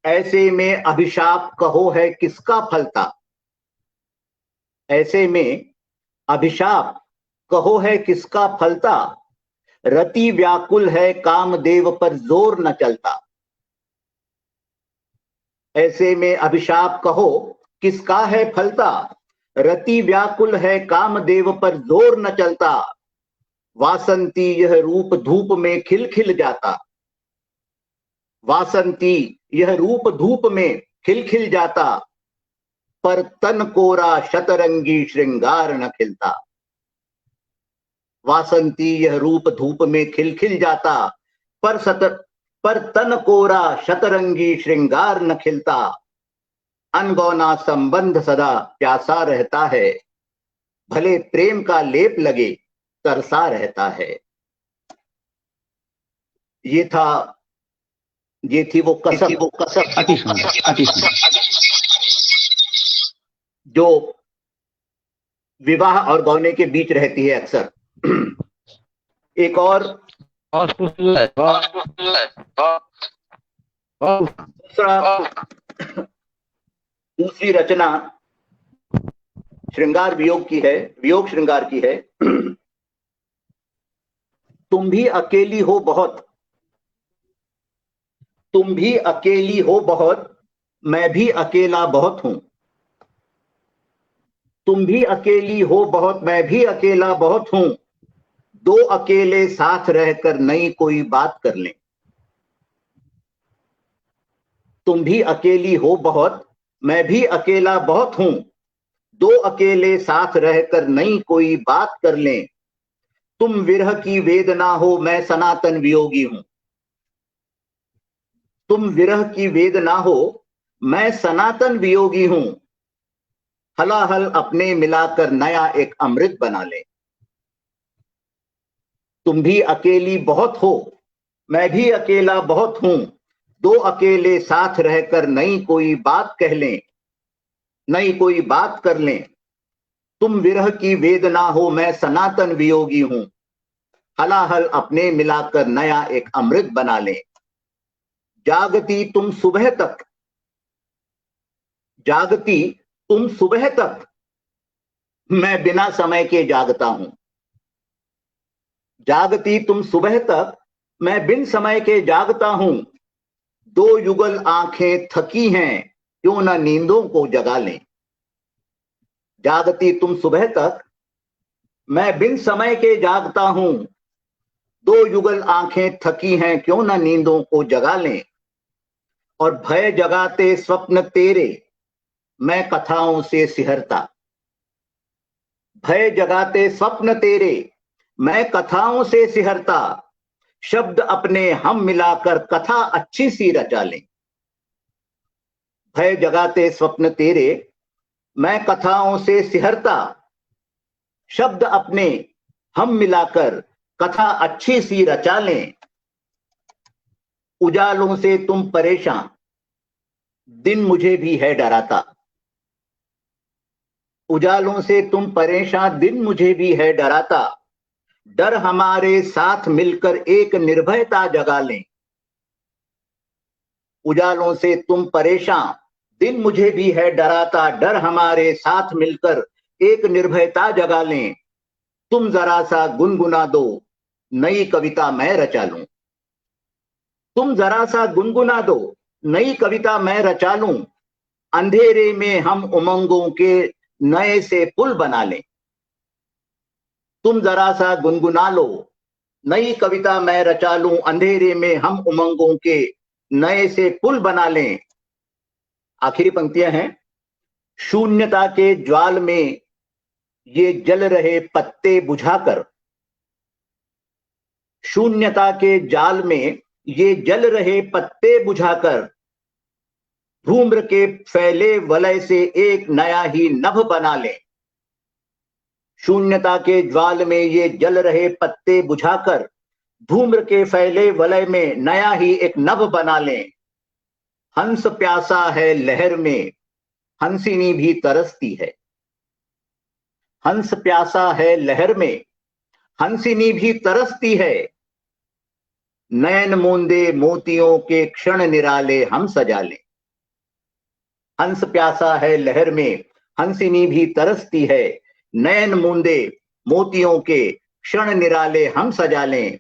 ऐसे में अभिशाप कहो है किसका फलता, ऐसे में अभिशाप कहो है किसका फलता, रति व्याकुल है कामदेव पर जोर न चलता। ऐसे में अभिशाप कहो किसका है फलता, रति व्याकुल है कामदेव पर जोर न चलता। वासंती यह रूप धूप में खिल खिल जाता, वासंती यह रूप धूप में खिल खिल जाता, पर तन कोरा शतरंगी श्रृंगार न खिलता। वासंती यह रूप धूप में खिल खिल जाता, पर तन कोरा शतरंगी श्रृंगार न खिलता। अनगौना संबंध सदा प्यासा रहता है, भले प्रेम का लेप लगे तरसा रहता है। ये थी वो कसम अति सुंदर, अति सुंदर। जो विवाह और गौने के बीच रहती है अक्सर। एक और दूसरी रचना श्रृंगार वियोग की है, वियोग श्रृंगार की है। तुम भी अकेली हो बहुत, तुम भी अकेली हो बहुत, मैं भी अकेला बहुत हूं। तुम भी अकेली हो बहुत, मैं भी अकेला बहुत हूं। दो अकेले साथ रहकर नई कोई बात कर लें। तुम भी अकेली हो बहुत, मैं भी अकेला बहुत हूं। दो अकेले साथ रहकर नई कोई बात कर लें। तुम विरह की वेदना हो, मैं सनातन वियोगी हूं। तुम विरह की वेदना हो, मैं सनातन वियोगी हूं। हलाहल अपने मिलाकर नया एक अमृत बना ले। तुम भी अकेली बहुत हो, मैं भी अकेला बहुत हूं। दो अकेले साथ रहकर नई कोई बात कह लें, नई कोई बात कर लें। तुम विरह की वेदना हो, मैं सनातन वियोगी हूं। हलाहल अपने मिलाकर नया एक अमृत बना लें। जागती तुम सुबह तक, जागती तुम सुबह तक, मैं बिना समय के जागता हूं। जागती तुम सुबह तक, मैं बिन समय के जागता हूं। दो युगल आंखें थकी हैं, क्यों ना नींदों को जगा लें। जागती तुम सुबह तक, मैं बिन समय के जागता हूं। दो युगल आंखें थकी हैं, क्यों ना नींदों को जगा लें। और भय जगाते स्वप्न तेरे, मैं कथाओं से सिहरता। भय जगाते स्वप्न तेरे, मैं कथाओं से सिहरता। शब्द अपने हम मिलाकर कथा अच्छी सी रचा लें। भय जगाते स्वप्न तेरे, मैं कथाओं से सिहरता। शब्द अपने हम मिलाकर कथा अच्छी सी रचा लें। उजालों से तुम परेशान, दिन मुझे भी है डराता। उजालों से तुम परेशान, दिन मुझे भी है डराता। डर हमारे साथ मिलकर एक निर्भयता जगा लें। उजालों से तुम परेशान, दिन मुझे भी है डराता। डर हमारे साथ मिलकर एक निर्भयता जगा लें। तुम जरा सा गुनगुना दो, नई कविता मैं रचा लूं। तुम जरा सा गुनगुना दो, नई कविता मैं रचा लूं। अंधेरे में हम उमंगों के नए से पुल बना लें। तुम जरा सा गुनगुना लो, नई कविता मैं रचा लूं। अंधेरे में हम उमंगों के नए से पुल बना लें। आखिरी पंक्तियां हैं। शून्यता के ज्वाल में ये जल रहे पत्ते बुझाकर, शून्यता के जाल में ये जल रहे पत्ते बुझाकर, धूम्र के फैले वलय से एक नया ही नभ बना लें। शून्यता के ज्वाल में ये जल रहे पत्ते बुझाकर धूम्र के फैले वलय में नया ही एक नभ बना लें। हंस प्यासा है लहर में, हंसिनी भी तरसती है। हंस प्यासा है लहर में, हंसिनी भी तरसती है। नयन मूंदे मोतियों के क्षण निराले हम सजा लें। हंस प्यासा है लहर में, हंसिनी भी तरसती है। नयन मूंदे मोतियों के क्षण निराले हम सजा लें।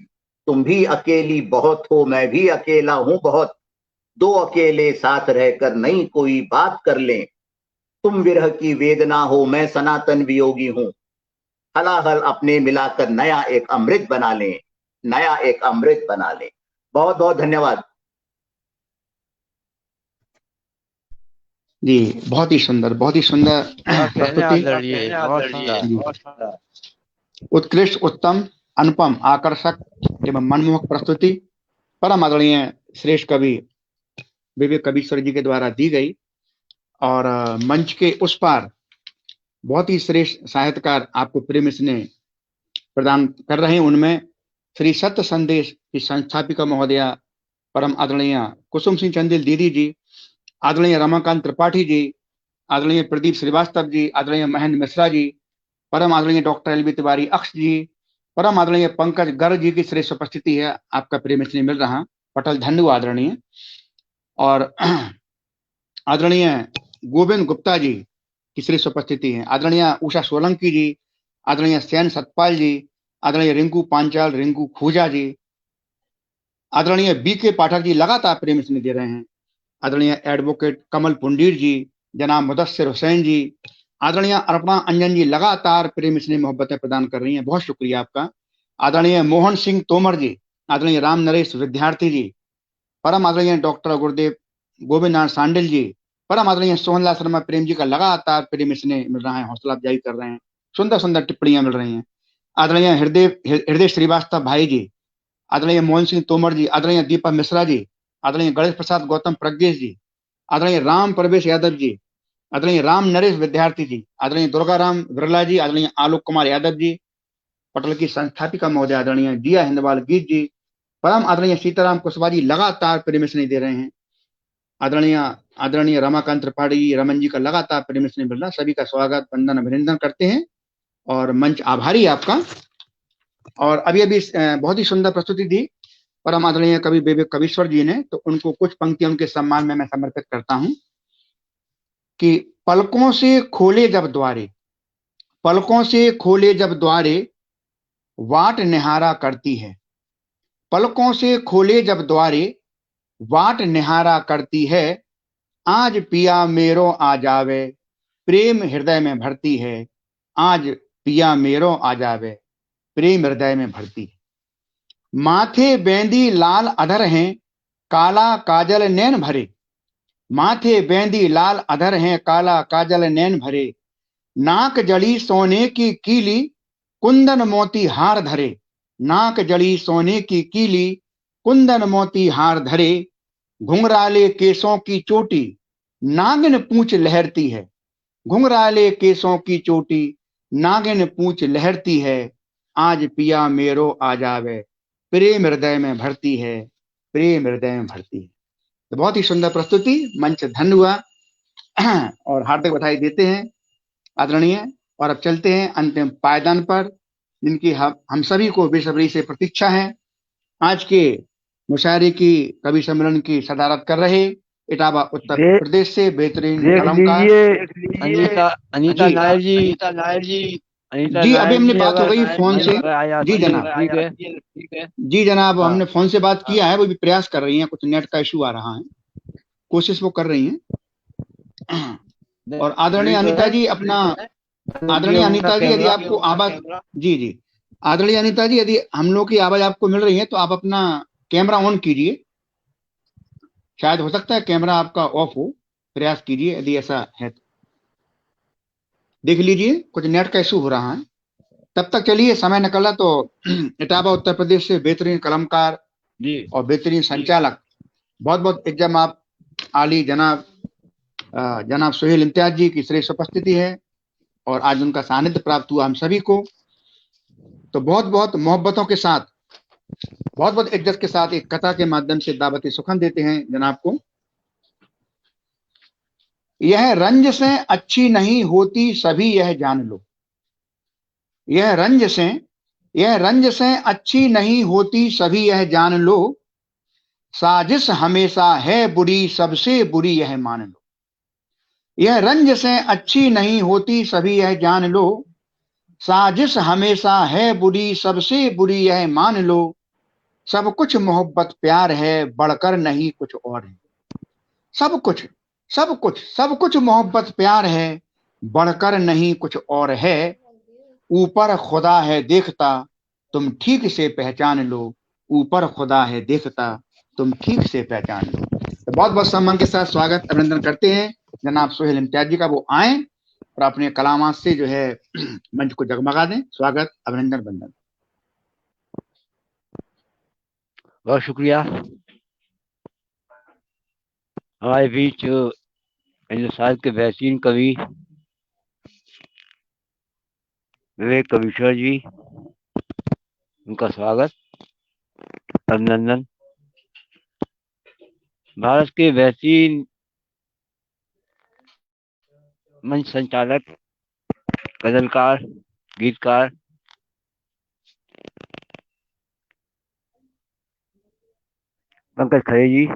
तुम भी अकेली बहुत हो, मैं भी अकेला हूं बहुत। दो अकेले साथ रहकर नई कोई बात कर लें। तुम विरह की वेदना हो, मैं सनातन वियोगी हूं। हलाहल अपने मिलाकर नया एक अमृत बना लें, नया एक अमृत बना लें। बहुत बहुत धन्यवाद जी। बहुत ही सुंदर, बहुत ही सुंदर प्रस्तुति। उत्कृष्ट, उत्तम, अनुपम, आकर्षक एवं मनमोहक प्रस्तुति परम आदरणीय श्रेष्ठ कवि विवेक कबीश्वर जी के द्वारा दी गई। और मंच के उस पार बहुत ही श्रेष्ठ साहित्यकार आपको प्रेम स्नेह प्रदान कर रहे हैं। उनमें श्री सत्य संदेश की संस्थापिका महोदया परम आदरणीय कुसुम सिंह चंदेल दीदी जी, आदरणीय रमाकांत त्रिपाठी जी, आदरणीय प्रदीप श्रीवास्तव जी, आदरणीय महेंद्र मिश्रा जी, परम आदरणीय डॉक्टर एल बी तिवारी अक्ष जी, परम आदरणीय पंकज गर्ग जी की श्रेष्ठ उपस्थिति है। आपका प्रेम स्नेह मिल रहा। पटल धन्यवाद आदरणीय। और आदरणीय गोविंद गुप्ता जी की श्रेष्ठ उपस्थिति है। आदरणीय उषा सोलंकी जी, आदरणीय सैन सतपाल जी, आदरणीय रिंकू पांचाल, रिंकू खूजा जी, आदरणीय बी के पाठक जी लगातार प्रेम स्नेह दे रहे हैं। आदरणीय एडवोकेट कमल पुंडीर जी, जनाब मुदस्सिर हुसैन जी, आदरणीय अर्पणा अंजन जी लगातार प्रेम स्नेह मोहब्बतें प्रदान कर रही हैं। बहुत शुक्रिया आपका। आदरणीय मोहन सिंह तोमर जी, आदरणीय राम नरेश विद्यार्थी जी, परम आदरणीय डॉक्टर गुरुदेव गोविंद नारायण सांडिल जी, परम आदरणीय सोहनलाल शर्मा प्रेम जी का लगातार प्रेम स्नेह मिल रहा है, हौसला अफजाई कर रहे हैं, सुंदर सुंदर टिप्पणियां मिल रही हैं। आदरणीय हृदय श्रीवास्तव भाई जी, आदरणीय मोहन सिंह तोमर जी, आदरणीय दीपक मिश्रा जी, आदरणीय गणेश प्रसाद गौतम प्रज्ञेश जी, आदरणीय राम प्रवेश यादव जी, आदरणीय राम नरेश विद्यार्थी जी, आदरणीय दुर्गाराम बिरला जी, आदरणीय आलोक कुमार यादव जी, पटल की संस्थापिका महोदय आदरणीय जिया हिंदवाल गीत जी, परम आदरणीय सीताराम कुशवाहा जी लगातार प्रेम स्नेह दे रहे हैं। आदरणीय रमाकांत त्रिपाठी जी, रमन जी का लगातार प्रेम स्नेह मिल रहा। सभी का स्वागत, वंदन, अभिनंदन करते हैं और मंच आभारी है आपका। और अभी अभी बहुत ही सुंदर प्रस्तुति दी परम आदरणीय कवि विवेक कबीश्वर जी ने, तो उनको कुछ पंक्तियां उनके सम्मान में मैं समर्पित करता हूं कि पलकों से खोले जब द्वारे, पलकों से खोले जब द्वारे वाट निहारा करती है। पलकों से खोले जब द्वारे वाट निहारा करती है। आज पिया मेरो आ जावे, प्रेम हृदय में भरती है। आज पिया मेरो आ जावे, प्रेम हृदय में भरती है। माथे बेंदी लाल अधर हैं, काला काजल नैन भरे। माथे बेंदी लाल अधर हैं, काला काजल नैन भरे। नाक जड़ी सोने की कीली, कुंदन मोती हार धरे। नाक जड़ी सोने की कीली, कुंदन मोती हार धरे। घुंघराले केसों की चोटी, नागिन पूंछ लहरती है। घुंघराले केसों की चोटी, नागिन पूंछ लहरती है। आज पिया मेरो आ जावे, प्रेम हृदय में भरती है, प्रेम हृदय में भरती है। तो बहुत ही सुंदर प्रस्तुति, मंच धन्य हुआ और हार्दिक बधाई देते हैं आदरणीय। और अब चलते हैं अंतिम पायदान पर, जिनकी हम सभी को बेसब्री से प्रतीक्षा है। आज के मुशायरे की कवि सम्मेलन की सदारत कर रहे इटावा उत्तर प्रदेश से बेहतरीन कलमकार अनीता नायर जी। जी अभी हमने बात हो गई फोन से। जी जनाब, जी जनाब, हमने फोन से बात किया है। वो भी प्रयास कर रही हैं, कुछ नेट का इशू आ रहा है, कोशिश वो कर रही हैं। और आदरणीय अनीता जी अपना, आदरणीय अनीता जी यदि आपको आवाज, जी आदरणीय अनीता जी यदि हम लोग की आवाज आपको मिल रही है तो आप अपना कैमरा ऑन कीजिए। शायद हो सकता है कैमरा आपका ऑफ हो, प्रयास कीजिए यदि ऐसा है तो। देख लीजिए, कुछ नेट का इशू हो रहा है। तब तक चलिए, समय निकला तो इटावा उत्तर प्रदेश से बेहतरीन कलमकार और बेहतरीन संचालक, बहुत बहुत इज्जम आप आली जनाब सोहेल इम्तियाज जी की श्रेष्ठ उपस्थिति है। और आज उनका सानिध्य प्राप्त हुआ हम सभी को। तो बहुत बहुत मोहब्बतों के साथ, बहुत बहुत इज्जत के साथ एक कथा के माध्यम से दावत सुखन देते हैं जनाब को। यह रंज से अच्छी नहीं होती सभी यह जान लो। यह रंज से अच्छी नहीं होती सभी यह जान लो। साजिश हमेशा है बुरी सबसे बुरी यह मान लो। यह रंज से अच्छी नहीं होती सभी यह जान लो। साजिश हमेशा है बुरी सबसे बुरी यह मान लो। सब कुछ मोहब्बत प्यार है बढ़कर नहीं कुछ और है। सब कुछ सब कुछ मोहब्बत प्यार है बढ़कर नहीं कुछ और है। ऊपर खुदा है देखता तुम ठीक से पहचान लो। ऊपर खुदा है देखता तुम ठीक से पहचान लो। तो बहुत बहुत सम्मान के साथ स्वागत अभिनंदन करते हैं जनाब सोहेल इम्तियाज जी का। वो आए और अपने कलामात से जो है मंच को जगमगा दें। स्वागत, अभिनंदन, वंदन। बहुत शुक्रिया। हमारे बीच हिंदुस्तान के बेहतरीन कवि विवेक कविश्वर जी, उनका स्वागत, अभिनंदन। भारत के बेहतरीन मंच संचालक, गजलकार, गीतकार पंकज खरे जी,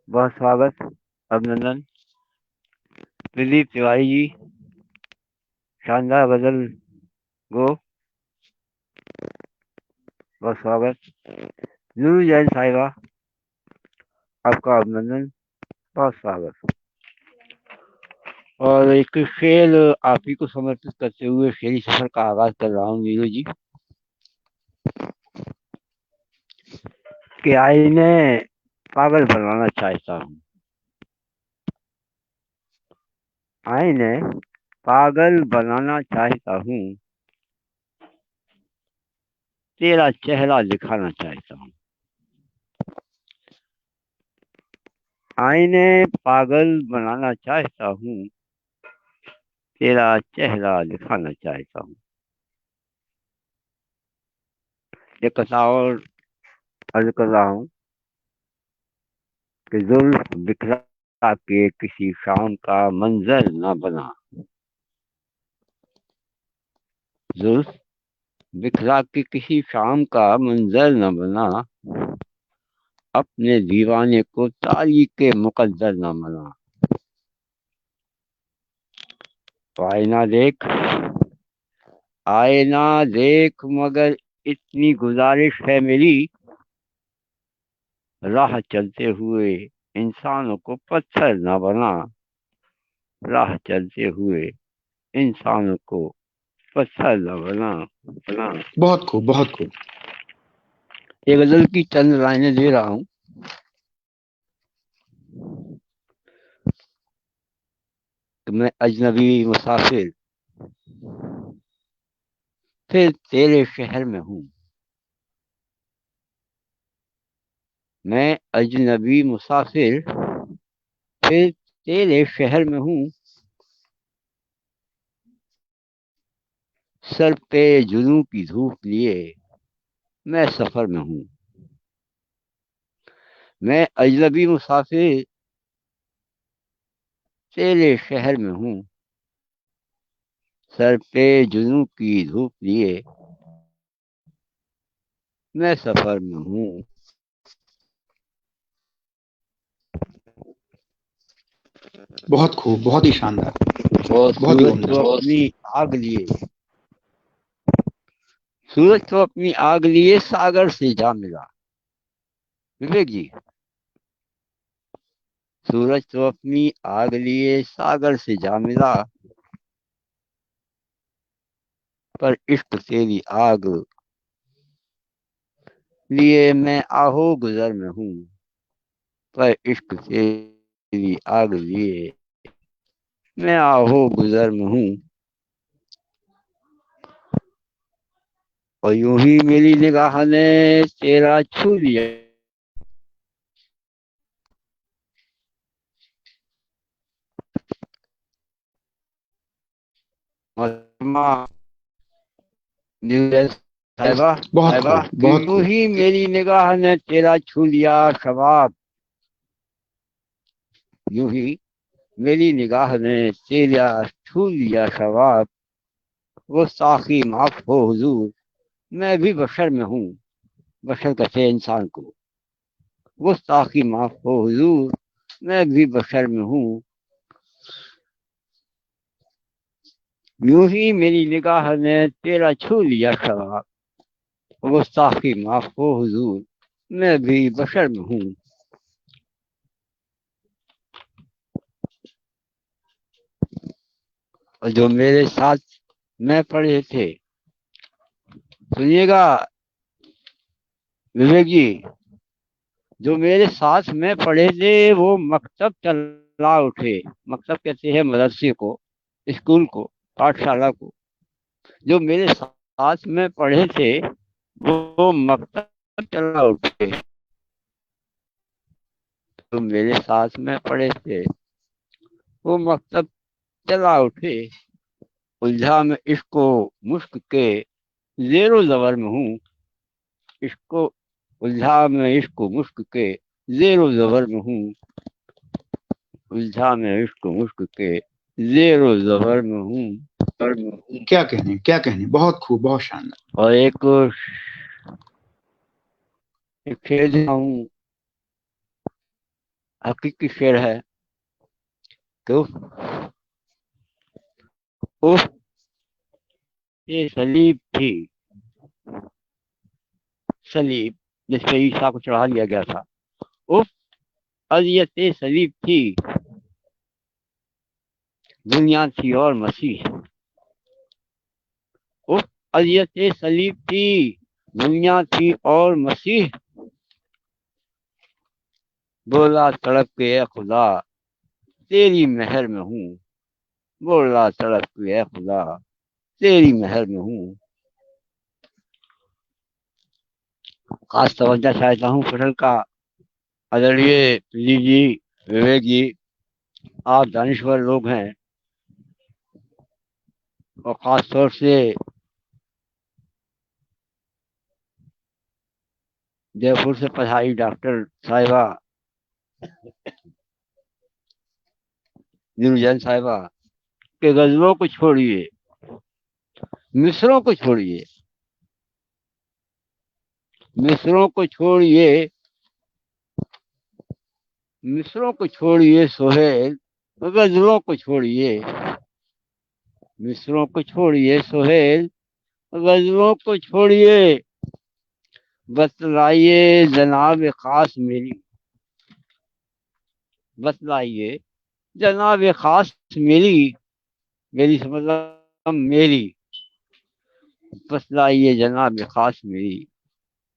बहुत स्वागत, अभिनंदन। प्रदीप तिवारी जी, शानदार गजल गो, बहुत स्वागत। नूर जैन साहिबा, आपका अभिनंदन, बहुत स्वागत। और एक शेर आप ही को समर्पित करते हुए शेरी सफर का आगाज कर रहा हूँ नीरू जी। कि आईने पागल बनाना चाहता हूँ, आईने पागल बनाना चाहता हूँ, तेरा चेहरा दिखाना चाहता हूँ। आईने पागल बनाना चाहता हूँ, तेरा चेहरा दिखाना चाहता हूँ। एक कथा और अर्ज कर रहा हूँ कि जुल्फ बिखरा के किसी शाम का मंजर न बना। जुल्फ बिखरा के किसी शाम का मंजर न बना। अपने दीवाने को तारीके मुकद्दर न बना। तो आईना देख मगर इतनी गुजारिश है मेरी। राह चलते हुए इंसानों को पत्थर न बना। राह चलते हुए इंसानों को पत्थर न बना। बहुत खूब, बहुत खूब। एक गजल की चंद लाइनें दे रहा हूँ। कि मैं अजनबी मुसाफिर फिर तेरे शहर में हूँ। मैं अजनबी मुसाफिर फिर तेरे शहर में हूँ। सर पे जुनूं की धूप लिए मैं सफर में हूँ। मैं अजनबी मुसाफिर तेरे शहर में हूँ। सर पे जुनूं की धूप लिए मैं सफर में हूँ। बहुत खूब, बहुत ही शानदार, और बहुत ही सूरज तो अपनी आग लिए, सूरज तो अपनी आग लिए सागर से जा मिला। विवेक जी, सूरज तो अपनी आग लिए सागर से जा मिला। पर इश्क तेरी आग लिए मैं आहो गुजर में हूँ। पर इश्क तेरी आग लिए मैं आहो गुजर में हूँ। और यूं ही मेरी निगाह ने तेरा छू लिया। माँ साहिबा बहुत साहिबा खूब, बहुत यूं खूब। ही मेरी निगाह ने तेरा छू लिया शबाब, यूं ही मेरी निगाह ने तेरा छू लिया शबाब, वो साखी माफ हो हुजूर, मैं भी बशर में हूँ, बशर कहते इंसान को, वो साखी माफ हो हुजूर, मैं भी बशर में हूँ, यूं ही मेरी निगाह ने तेरा छू लिया शबाब, वो साखी माफ हो हुजूर, मैं भी बशर में हूँ। और जो मेरे साथ में पढ़े थे, सुनिएगा विवेक जी, जो मेरे साथ में पढ़े थे वो मकतब चला उठे, मकतब कहते हैं मदरसे को, स्कूल को, पाठशाला को, जो मेरे साथ में पढ़े थे वो मकतब चला उठे, जो मेरे साथ में पढ़े थे वो मकतब चला उठे, उलझा में इश्को मुश्क के जेरो जबर में हूँ, इश्को उलझा में इश्को मुश्क के जेरो जबर में हूँ, उलझा में इश्क मुश्क के जेरो जबर में हूँ। क्या कहने, क्या कहने, बहुत खूब, बहुत शानदार। और एक शेर हूँ, हकीकी शेर है कि उफ ये सलीब थी, सलीब जिस पे ईसा को चढ़ा दिया गया था, उफ अज़ियत सलीब थी, दुनिया थी और मसीह, उफ अज़ियत सलीब थी, दुनिया थी और मसीह, बोला तड़प के ए खुदा तेरी मेहर में हूँ, बोला तड़प के ए खुदा तेरी मेहर में हूँ। खास तवज्जो चाहता हूँ फसल का आदरणीय पीली जी, विवेक जी, आप दानिश्वर लोग हैं, और खास तौर से जयपुर से पढ़ाई डॉक्टर साहिबा नीरू साहिबा के गजलों को छोड़िए, मिसरों को छोड़िए, मिसरों को छोड़िए, मिसरों को छोड़िए सोहेल, गजलों को छोड़िए, मिसरों को छोड़िए सोहेल, गजलों को छोड़िए, बतलाइए जनाब खास मेरी, बतलाइए जनाब खास मेरी, मेरी समझ मेरी, बतलाइए जनाब खास मेरी,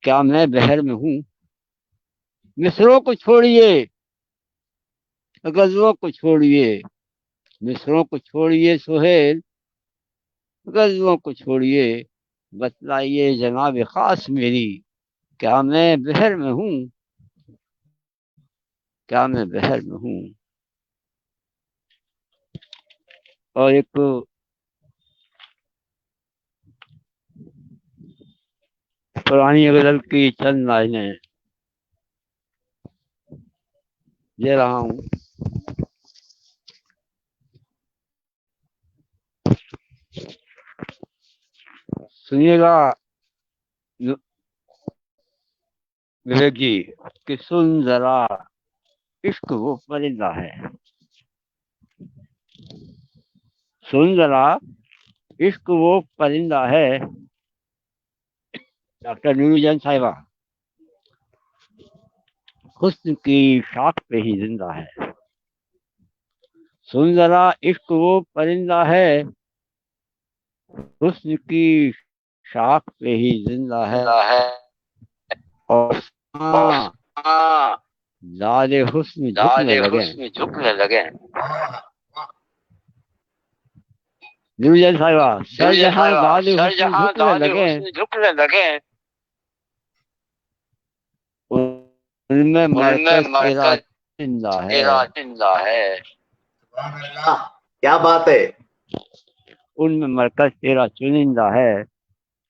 क्या मैं बहर में हूँ, मिसरों को छोड़िए, गजलों को छोड़िए, मिसरों को छोड़िए सोहेल, गजलों को छोड़िए, बतलाइए जनाब खास मेरी, क्या मैं बहर में हूँ, क्या मैं बहर में हूँ। और एक पुरानी गजल की चंद लाइनें दे रहा हूँ। सुनिएगा विवेक जी कि सुन जरा इश्क वो परिंदा है, सुन जरा इश्क वो परिंदा है, डॉक्टर नीरू साहिबा हुस्न की शाख पे ही जिंदा है, सुन जरा इश्क वो परिंदा है, हुस्न की शाख पे ही जिंदा है, और ज़ादे हुस्न झुकने लगे, नीरू साहिबा सरजहां ज़ादे हुस्न झुकने लगे, उनमें मरकज तेरा जिंदा है। क्या बात है। उनमें मरकज तेरा चुनिंदा है।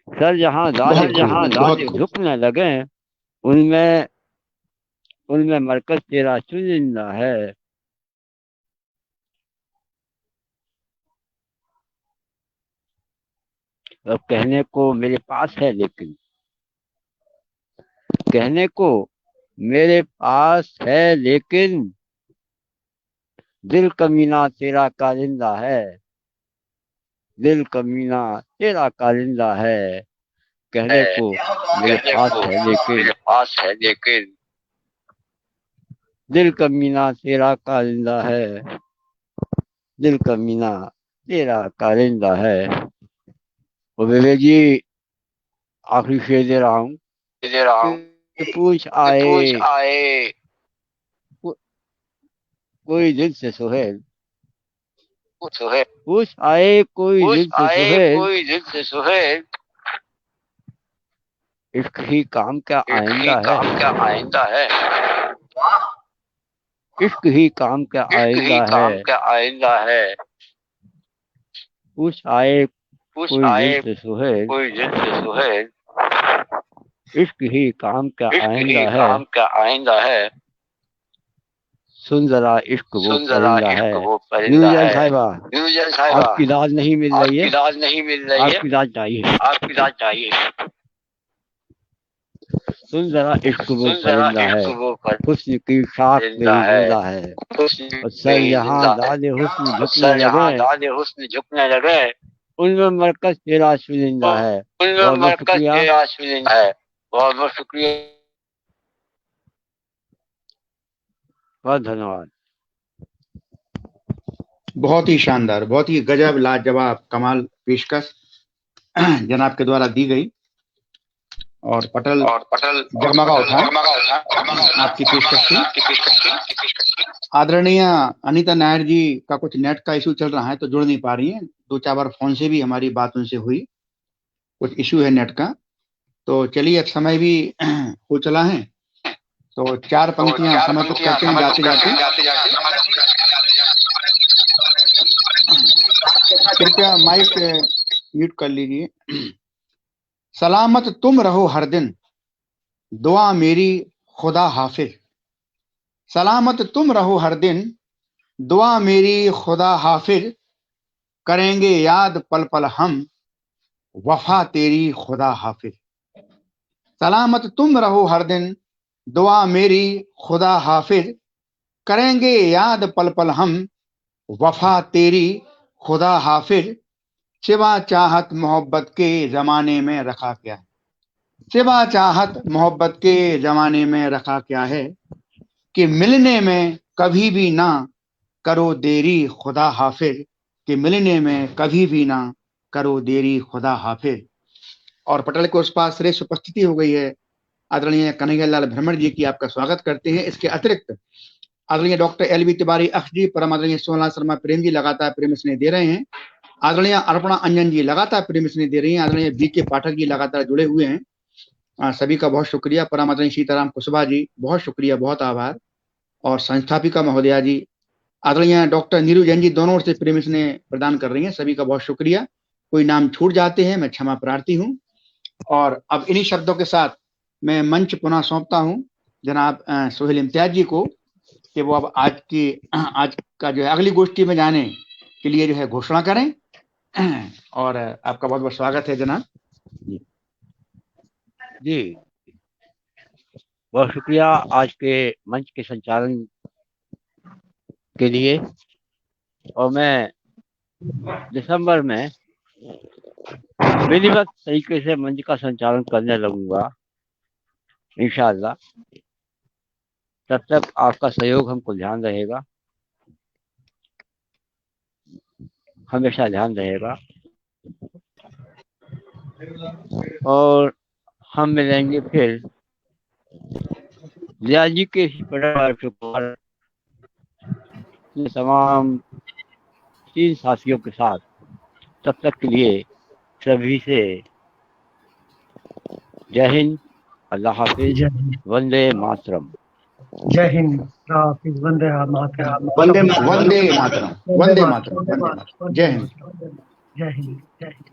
सर जहाँ दादे झुकने लगे उनमें उनमें मरकज तेरा चुनिंदा है। अब कहने को मेरे पास है लेकिन दिल कमीना तेरा कारिंदा है। कहने को मेरे पास है लेकिन दिल कमीना तेरा कारिंदा है। और विवेक जी आखिरी शेर दे रहा हूँ। पूछ आए कोई दिल से सुहेल, पूछ आए कोई दिल से सुहेल, इश्क ही काम क्या आइंदा है। इश्क ही काम क्या आइंदा है। पूछ आए कोई दिल से सुहेल, इश्क ही काम क्या आइंदा है। सुन जरा इश्क वो परिंदा है। साहिबा आपकी दाद नहीं मिल रही है, आपकी दाद चाहिए। सुन जरा इश्क वो परिंदा है, हुस्न की शाख पे जिंदा है। और सर यहाँ दादे हुस्न झुकने लगे उनमें मरकज तेरा चुनिंदा है। बहुत शुक्रिया, बहुत धन्यवाद। बहुत ही शानदार, बहुत ही गजब, लाजवाब, कमाल पेशकश जनाब के द्वारा दी गई और पटल जगमगा उठा आपकी पेशकश की। आदरणीय अनीता नायर जी का कुछ नेट का इशू चल रहा है तो जुड़ नहीं पा रही हैं। 2-4 बार फोन से भी हमारी बात उनसे हुई, कुछ इशू है नेट का। तो चलिए अब समय भी हो चला है तो 4 पंक्तियां समर्पित करते हैं जाते जाते। कृपया माइक म्यूट कर लीजिए। सलामत तुम रहो हर दिन, दुआ मेरी खुदा हाफिज। सलामत तुम रहो हर दिन, दुआ मेरी खुदा हाफिज। करेंगे याद पल पल हम, वफा तेरी खुदा हाफिज। सलामत तुम रहो हर दिन, दुआ मेरी खुदा हाफिज। करेंगे याद पल पल हम, वफा तेरी खुदा हाफिज। सिवा चाहत मोहब्बत के जमाने में रखा क्या है, सिवा चाहत मोहब्बत के जमाने में रखा क्या है। कि मिलने में कभी भी ना करो देरी खुदा हाफिज। कि मिलने में कभी भी ना करो देरी खुदा हाफिज। और पटल के उस पास श्रेष्ठ उपस्थिति हो गई है आदरणीय कन्हैयालाल भ्रमर जी की, आपका स्वागत करते हैं। इसके अतिरिक्त आदरणीय डॉक्टर एल.बी. तिवारी अक्ष जी, परम आदरणीय सोहनलाल शर्मा प्रेम जी लगातार प्रेम स्नेह दे रहे हैं। आदरणीय अर्पणा अंजन जी लगातार प्रेम स्नेह दे रही हैं। आदरणीय बी.के. पाठक जी लगातार जुड़े हुए हैं। सभी का बहुत शुक्रिया। परम आदरणीय सीताराम कुशवाहा जी बहुत शुक्रिया, बहुत आभार। और संस्थापिका महोदया जी आदरणीय डॉक्टर नीरू जैन जी दोनों ओर से प्रेम स्नेह प्रदान कर रही हैं, सभी का बहुत शुक्रिया। कोई नाम छूट जाते हैं मैं क्षमा प्रार्थी हूँ। और अब इन्हीं शब्दों के साथ मैं मंच पुनः सौंपता हूँ जनाब सोहेल इम्तियाज जी को कि वो अब आज का जो है अगली गोष्ठी में जाने के लिए जो है घोषणा करें। और आपका बहुत बहुत स्वागत है जनाब जी। बहुत शुक्रिया आज के मंच के संचालन के लिए। और मैं दिसंबर में विधिवत तरीके से मंच का संचालन करने लगूंगा इंशाअल्लाह। तब तक आपका सहयोग हमको ध्यान रहेगा, हमेशा ध्यान रहेगा। और हम मिलेंगे फिर दया जी के तमाम 3 साथियों के साथ। तब तक के लिए सभी से जय हिंद, अल्लाह हाफिज, वंदे मातरम। जय हिंद, हाफिज, वंदे मातरम, वंदे मातरम, वंदे मातरम, जय हिंद। जय हिंद जय हिंद।